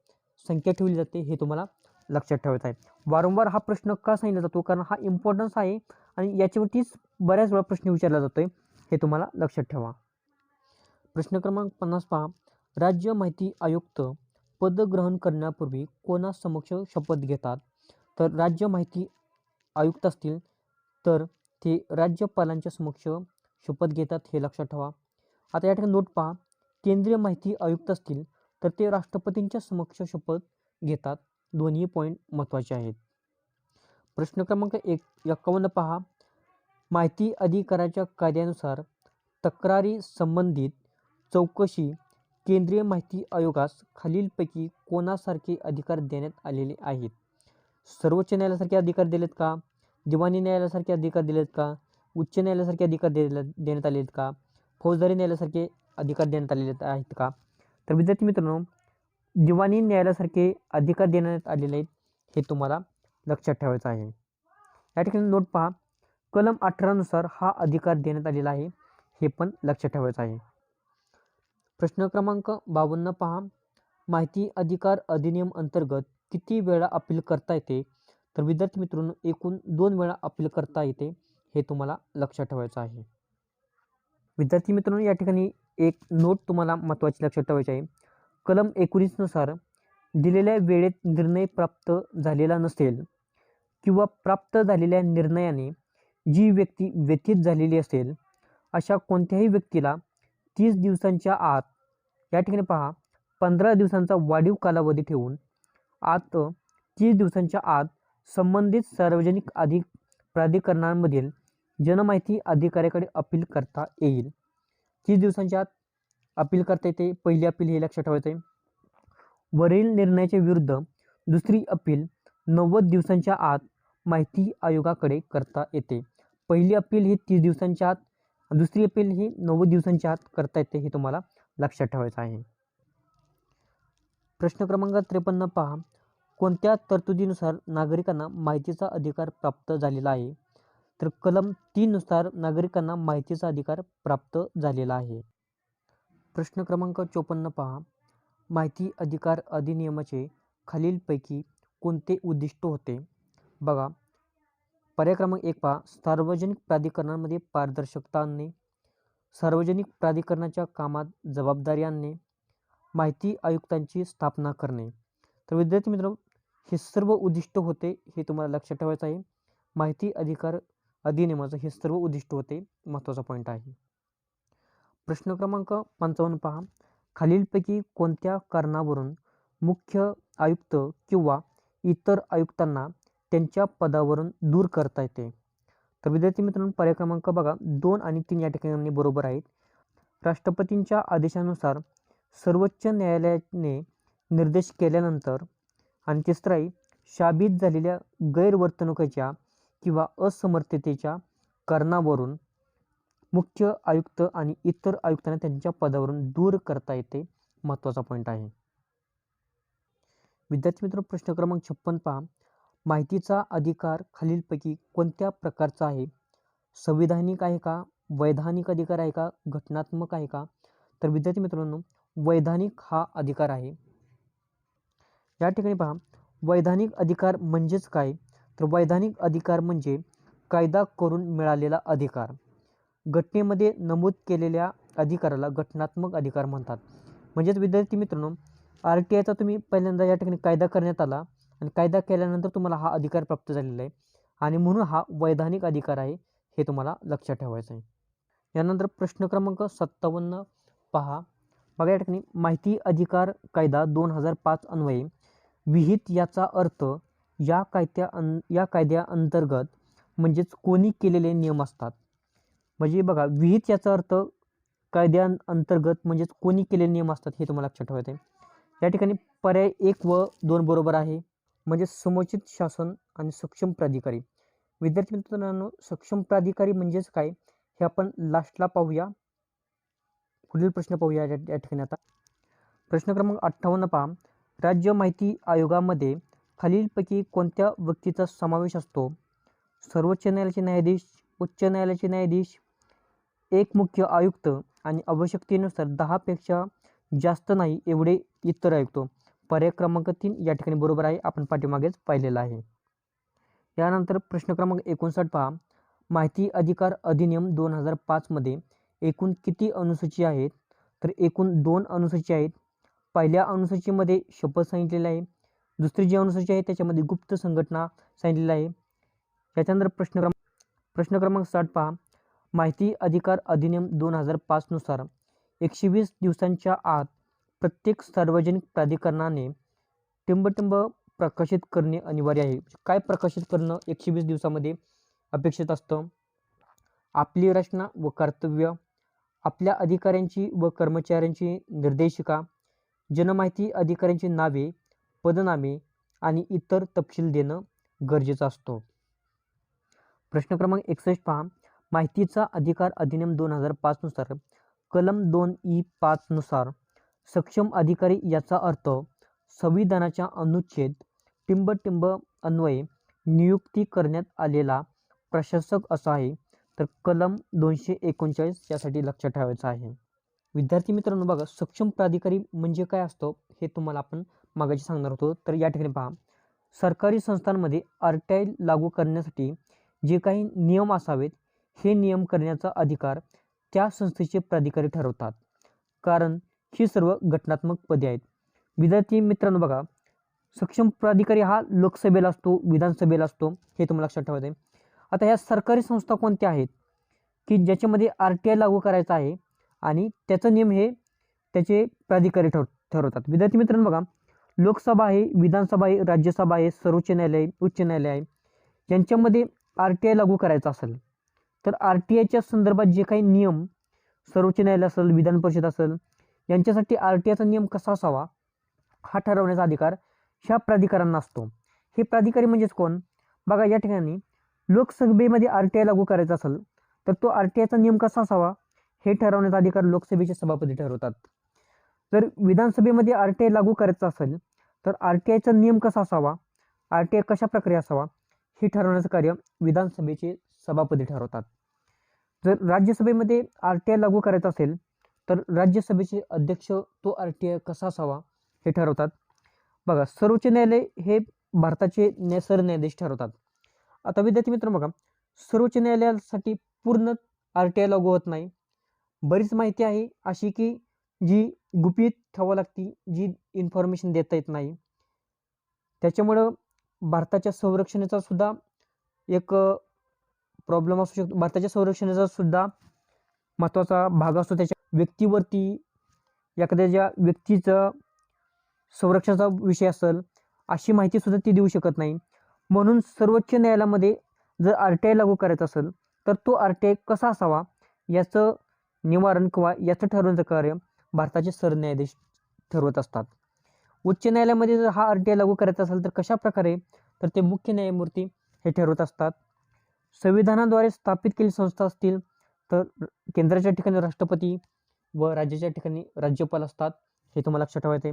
संख्या ठेवली जाते, हे तुम्हाला लक्षात ठेवायचं आहे. वारंवार हा प्रश्न का सांगितला जातो, कारण हा इम्पॉर्टन्स आहे आणि याच्यावरतीच बऱ्याच वेळा प्रश्न विचारला जातोय, हे तुम्हाला लक्षात ठेवा. प्रश्न क्रमांक 50 पहा, राज्य माहिती आयुक्त पद ग्रहण करण्यापूर्वी कोणासमक्ष शपथ घेतात? तर राज्य माहिती आयुक्त असतील तर ते राज्यपालांच्या समक्ष शपथ घेतात, हे लक्षात ठेवा. आता या ठिकाणी नोट पहा, केंद्रीय माहिती आयुक्त असतील तर ते राष्ट्रपतींच्या समक्ष शपथ घेतात. दोन्ही पॉईंट महत्त्वाचे आहेत. प्रश्न क्रमांक 51 पहा, माहिती अधिकाराच्या कायद्यानुसार तक्रारी संबंधित चौकशी केंद्रीय माहिती आयोगास खालीलपैकी कोणासारखे अधिकार देण्यात आलेले आहेत? सर्वोच्च न्यायालयासारखे अधिकार दिलेत का? दिवाणी न्यायालयासारखे अधिकार दिलेत का? उच्च न्यायालयासारखे अधिकार देण्यात आलेत का? फौजदारी न्यायालयासारखे अधिकार देण्यात आलेले आहेत का? तर विद्यार्थी मित्रांनो, दिवाणी न्यायालयासारखे अधिकार देण्यात आलेले आहेत, हे तुम्हाला लक्षात ठेवायचं आहे. या ठिकाणी नोट पहा, कलम 18 नुसार हा अधिकार देण्यात आलेला आहे, हे पण लक्षात ठेवायचं आहे. प्रश्न क्रमांक 52 पहा, माहिती अधिकार अधिनियम अंतर्गत किती वेळा अपील करता येते? तर विद्यार्थी मित्रांनो, एकूण 2 वेळा अपील करता येते, हे तुम्हाला लक्षात ठेवायचं आहे. विद्यार्थी मित्रांनो, या ठिकाणी एक नोट तुम्हाला महत्त्वाची लक्षात ठेवायची आहे. कलम 19 नुसार दिलेल्या वेळेत निर्णय प्राप्त झालेला नसेल किंवा प्राप्त झालेल्या निर्णयाने जी व्यक्ती व्यथित झालेली असेल, अशा कोणत्याही व्यक्तीला 30 दिवसांच्या आत, या ठिकाणी पहा 15 दिवसांचा वाढीव कालावधी ठेवून 30 दिवसांच्या आत संबंधित सार्वजनिक प्राधिकरणांमधील जनमाहिती अधिकाऱ्याकडे अपील करता येईल. 30 दिवसांच्या आत अपील करता येते. पहिली अपील हे लक्षात ठेवायचं आहे. वरील निर्णयाच्या विरुद्ध दुसरी अपील 90 दिवसांच्या आत माहिती आयोगाकडे करता येते. पहिली अपील ही 30 दिवसांच्या आत, दुसरी अपील ही 90 दिवसांच्या आत करता येते, हे तुम्हाला लक्षात ठेवायचं आहे. प्रश्न क्रमांक 53 पहा, कोणत्या तरतुदीनुसार नागरिकांना माहितीचा अधिकार प्राप्त झालेला आहे? तर कलम 3 नुसार नागरिकांना माहितीचा अधिकार प्राप्त झालेला आहे. प्रश्न क्रमांक 54 पहा, माहिती अधिकार अधिनियमाचे खालीलपैकी कोणते उद्दिष्ट होते? बघा, पर्याय क्रमांक 1 पहा, सार्वजनिक प्राधिकरणांमध्ये पारदर्शकता आणणे, सार्वजनिक प्राधिकरणाच्या कामात जबाबदारी आणणे, माहिती आयुक्तांची स्थापना करणे. तर विद्यार्थी मित्रांनो, हे सर्व उद्दिष्ट होते, हे तुम्हाला लक्षात ठेवायचं आहे. माहिती अधिकार अधिनियमाचं हे सर्व उद्दिष्ट होते, महत्त्वाचा पॉईंट आहे. प्रश्न क्रमांक 55 पहा, खालीलपैकी कोणत्या कारणावरून मुख्य आयुक्त किंवा इतर आयुक्तांना त्यांच्या पदावरून दूर करता येते? तर विद्यार्थी मित्रांनो, पर्याय क्रमांक बघा 2 आणि 3 या ठिकाणी बरोबर आहेत. राष्ट्रपतींच्या आदेशानुसार सर्वोच्च न्यायालयाने निर्देश केल्यानंतर, आणि तिसरा आहे शाबित झालेल्या गैरवर्तणुकीच्या किंवा असमर्थतेच्या कारणावरून मुख्य आयुक्त आणि इतर आयुक्तांना त्यांच्या पदावरून दूर करता येते, महत्त्वाचा पॉईंट आहे. विद्यार्थी मित्र प्रश्न क्रमांक 56 पहा. माहितीचा अधिकार खालीलपैकी कोणत्या प्रकारचा आहे? संविधानिक आहे का? वैधानिक अधिकार आहे का? घटनात्मक आहे का? तर विद्यार्थी मित्रांनो, वैधानिक हा अधिकार आहे. या ठिकाणी पहा, वैधानिक अधिकार म्हणजेच काय? तर वैधानिक अधिकार म्हणजे कायदा करून मिळालेला अधिकार. घटनेमध्ये नमूद केलेल्या अधिकाराला घटनात्मक अधिकार म्हणतात. म्हणजेच विद्यार्थी मित्रांनो, RTIचा तुम्ही पहिल्यांदा या ठिकाणी कायदा करण्यात आला आणि कायदा केल्यानंतर तुम्हाला हा अधिकार प्राप्त झालेला आहे आणि म्हणून हा वैधानिक अधिकार आहे, हे तुम्हाला लक्षात ठेवायचं आहे. यानंतर प्रश्न क्रमांक 57 पहा. बघा या ठिकाणी माहिती अधिकार कायदा 2005 अन्वये विहित याचा अर्थ या कायद्याअंतर्गत म्हणजेच कोणी केलेले नियम असतात. म्हणजे बघा, विहित याचा अर्थ कायद्याअंतर्गत म्हणजेच कोणी केलेले नियम असतात, हे तुम्हाला लक्षात ठेवायचं आहे. या ठिकाणी पर्याय 1 व 2 बरोबर आहे. म्हणजे समुचित शासन आणि सक्षम प्राधिकारी. विद्यार्थी मित्रांनो, सक्षम प्राधिकारी म्हणजेच काय हे आपण लास्टला पाहूया. पुढील प्रश्न पाहूया या ठिकाणी आता. प्रश्न क्रमांक 58 पहा. राज्य माहिती आयोगामध्ये खालीलपैकी कोणत्या व्यक्तीचा समावेश असतो? सर्वोच्च न्यायालयाचे न्यायाधीश, उच्च न्यायालयाचे न्यायाधीश, एक मुख्य आयुक्त आणि आवश्यकतेनुसार 10 पेक्षा जास्त नाही एवढे इतर आयुक्त. पर्याय क्रमांक 3 या ठिकाणी बरोबर आहे, आपण पाठीमागेच पाहिलेलं आहे. यानंतर प्रश्न क्रमांक 59 पहा. माहिती अधिकार अधिनियम 2005 मध्ये एकूण किती अनुसूची आहेत? तर एकूण 2 अनुसूची आहेत. पहिल्या अनुसूचीमध्ये शपथ सांगितलेली आहे. दुसरी जी अनुसूची आहे त्याच्यामध्ये गुप्त संघटना सांगितलेली आहे. त्याच्यानंतर प्रश्न क्रमांक 60 पहा. माहिती अधिकार अधिनियम 2005 नुसार 120 दिवसांच्या आत प्रत्येक सार्वजनिक प्राधिकरणाने टिंबटिंब प्रकाशित करणे अनिवार्य आहे. काय प्रकाशित करणं 120 दिवसामध्ये अपेक्षित असतं? आपली रचना व कर्तव्य, आपल्या अधिकाऱ्यांची व कर्मचाऱ्यांची निर्देशिका, जनमाहिती अधिकाऱ्यांची नावे, पदनामे आणि इतर तपशील देणं गरजेचं असतो. प्रश्न क्रमांक 61 पहा. माहितीचा अधिकार अधिनियम 2005 नुसार कलम 2E5 नुसार सक्षम अधिकारी याचा अर्थ संविधानाच्या अनुच्छेद टिंबटिंब अन्वये नियुक्ती करण्यात आलेला प्रशासक असा आहे. तर कलम 239 यासाठी लक्षात ठेवायचं आहे. विद्यार्थी मित्रांनो, बघा, सक्षम प्राधिकारी म्हणजे काय असतं हे तुम्हाला आपण मागाशी सांगणार होतो. तर या ठिकाणी पहा, सरकारी संस्थांमध्ये RTI लागू करण्यासाठी जे काही नियम असावेत हे नियम करण्याचा अधिकार त्या संस्थेचे प्राधिकारी ठरवतात, कारण ही सर्व घटनात्मक पदे आहेत. विद्यार्थी मित्रांनो, बघा, सक्षम प्राधिकारी हा लोकसभेला असतो, विधानसभेला असतो, हे तुम्हाला लक्षात ठेवायचं आहे. आता ह्या सरकारी संस्था कोणत्या आहेत की ज्याच्यामध्ये RTI लागू करायचा आहे आणि त्याचं नियम हे त्याचे प्राधिकारी ठरवतात. विद्यार्थी मित्रांनो, बघा, लोकसभा आहे, विधानसभा आहे, राज्यसभा आहे, सर्वोच्च न्यायालय, उच्च न्यायालय आहे. यांच्यामध्ये RTI लागू करायचा असेल तर RTIच्या संदर्भात जे काही नियम सर्वोच्च न्यायालय असेल, विधान परिषद असेल, यांच्यासाठी RTIचा नियम कसा असावा हा ठरवण्याचा अधिकार ह्या प्राधिकाऱ्यांना असतो. हे प्राधिकारी म्हणजेच कोण? बघा, या ठिकाणी लोकसभेमध्ये RTI लागू करायचा असेल तर तो RTIचा नियम कसा असावा हे ठरवण्याचा अधिकार लोकसभेचे सभापती ठरवतात. जर विधानसभेमध्ये RTI लागू करायचा असेल तर RTIचा नियम कसा असावा, RTI कशा प्रकारे असावा हे ठरवण्याचं कार्य विधानसभेचे सभापती ठरवतात. जर राज्यसभेमध्ये RTI लागू करायचा असेल तर राज्यसभेचे अध्यक्ष तो RTI कसा असावा हे ठरवतात. बघा, सर्वोच्च न्यायालय हे भारताचे सरन्यायाधीश ठरवतात. आता विद्यार्थी मित्रांनो, बघा, सर्वोच्च न्यायालयासाठी पूर्ण RTI लागू होत नाही. बरीच माहिती आहे अशी की जी गुपित ठेवावी लागते, जी इन्फॉर्मेशन देता येत नाही. त्याच्यामुळं भारताच्या संरक्षणाचा सुद्धा एक प्रॉब्लेम असू शकतो. भारताच्या संरक्षणाचा सुद्धा महत्त्वाचा भाग असतो. त्याच्या व्यक्तीवरती एखाद्या ज्या व्यक्तीचं संरक्षणाचा विषय असेल अशी माहिती सुद्धा ती देऊ शकत नाही. म्हणून सर्वोच्च न्यायालयामध्ये जर RTI लागू करायचा असेल तर तो RTI कसा असावा याचं निवारण किंवा याचं ठरवण्याचं कार्य भारताचे सरन्यायाधीश ठरवत असतात. उच्च न्यायालयामध्ये जर हा RTI लागू करायचा असेल तर कशा प्रकारे, तर ते मुख्य न्यायमूर्ती हे ठरवत असतात. संविधानाद्वारे स्थापित केलेली संस्था असतील तर केंद्राच्या ठिकाणी राष्ट्रपती व राज्याच्या ठिकाणी राज्यपाल असतात, हे तुम्हाला लक्षात ठेवायचे.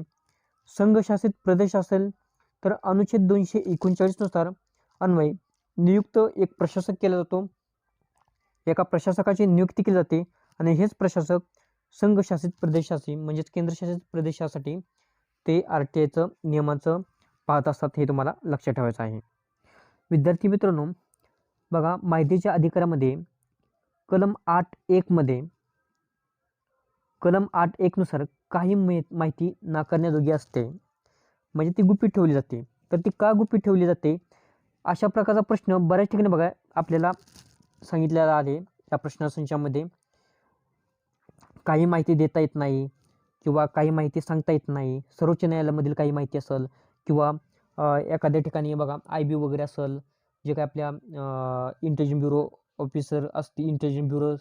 संघशासित प्रदेश असेल तर अनुच्छेद 239 नुसार अन्वये नियुक्त एक प्रशासक केला जातो. एका प्रशासकाची नियुक्ती केली जाते आणि हेच प्रशासक संघशासित प्रदेशाशी म्हणजेच केंद्रशासित प्रदेशासाठी ते RTIचं नियमांचं पाहत असतात, हे तुम्हाला लक्षात ठेवायचं आहे. विद्यार्थी मित्रांनो, बघा माहितीच्या अधिकारामध्ये कलम 8.1 मध्ये कलम 8.1 नुसार काही माहिती नाकारण्याजोगी असते, म्हणजे ती गुपित ठेवली जाते. तर ती का गुपित ठेवली जाते, अशा प्रकारचा प्रश्न बऱ्याच ठिकाणी बघा आपल्याला सांगितलेला आहे. या प्रश्नसंचामध्ये काही माहिती देता येत नाही किंवा काही माहिती सांगता येत नाही. सर्वोच्च न्यायालयामधील काही माहिती असेल किंवा एखाद्या ठिकाणी बघा IB वगैरे असेल, जे काय आपल्या इंटेलिजन्स ब्युरो ऑफिसर असतील, इंटेलिजन्स ब्युरो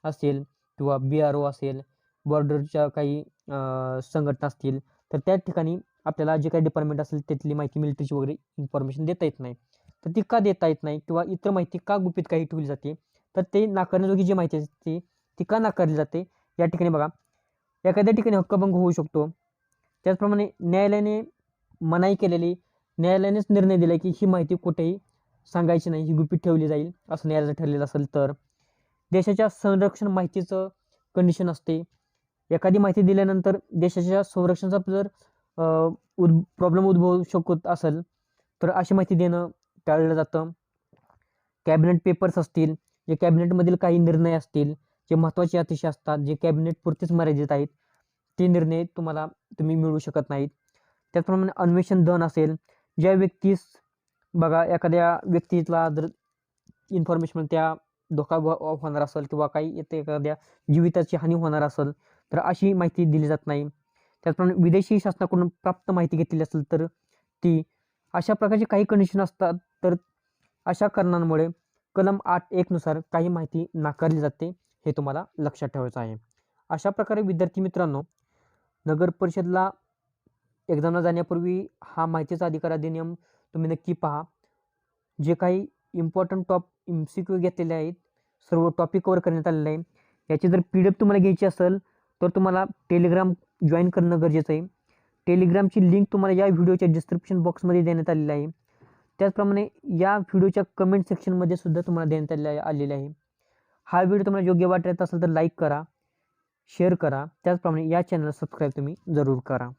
असेल किंवा BRO असेल, बॉर्डरच्या काही संघटना असतील, तर त्या ठिकाणी आपल्याला जे काही डिपार्टमेंट असेल त्यातली माहिती, मिलिटरीची वगैरे इन्फॉर्मेशन देता येत नाही. तर ती का देता येत नाही किंवा इतर माहिती का गुपित काही ठेवली जाते, तर ते नाकारण्याजोगी जी माहिती असते ती का नाकारली जाते. या ठिकाणी बघा एखाद्या ठिकाणी हक्कभंग होऊ शकतो. त्याचप्रमाणे न्यायालयाने मनाई केलेली, न्यायालयानेच निर्णय दिला की ही माहिती कुठेही सांगायची नाही, ही गुपित ठेवली जाईल असं न्यायालयाने ठरलेलं असेल तर देशाच्या संरक्षण माहितीचं कंडिशन असते. एखादी माहिती दिल्यानंतर देशाच्या संरक्षणाचा जर प्रॉब्लेम उद्भवू शकत असेल तर अशी माहिती देणं टाळलं जातं. कॅबिनेट पेपर्स असतील, जे कॅबिनेटमधील काही निर्णय असतील, जे महत्त्वाचे अतिशय असतात, जे कॅबिनेट पुरतेच मर्यादित आहेत, ते निर्णय तुम्ही मिळवू शकत नाहीत. त्याचप्रमाणे अन्वेषण दल असेल, ज्या व्यक्तीस बघा एखाद्या व्यक्तीला जर इन्फॉर्मेशन त्या धोका होणार असेल किंवा काही एखाद्या जीविताची हानी होणार असेल तर अशी माहिती दिली जात नाही. त्याचप्रमाणे विदेशी शासनाकडून प्राप्त माहिती घेतलेली असेल तर ती, अशा प्रकारचे काही कंडिशन असतात. तर अशा कारणांमुळे कलम 8.1 नुसार काही माहिती नाकारली जाते, हे तुम्हाला लक्षात ठेवायचं आहे. अशा प्रकारे विद्यार्थी मित्रांनो, नगर परिषदला एक्झामला जाण्यापूर्वी हा माहितीचा अधिकार अधिनियम तुम्ही नक्की पहा. जे काही इम्पॉर्टंट MCQ घेतलेले आहेत, सर्व टॉपिक कवर करण्यात आलेले आहे. याची जर PDF तुम्हाला घ्यायची असेल तर तुम्हाला टेलिग्राम जॉईन करणं गरजेचं आहे. टेलिग्रामची लिंक तुम्हाला या व्हिडिओच्या डिस्क्रिप्शन बॉक्समध्ये देण्यात आलेली आहे. त्याचप्रमाणे या व्हिडिओच्या कमेंट सेक्शनमध्ये सुद्धा तुम्हाला देण्यात आलेले आहे. हा व्हिडिओ तुम्हाला योग्य वाटत असेल तर लाईक करा, शेअर करा. त्याचप्रमाणे या चॅनलला सबस्क्राईब तुम्ही जरूर करा.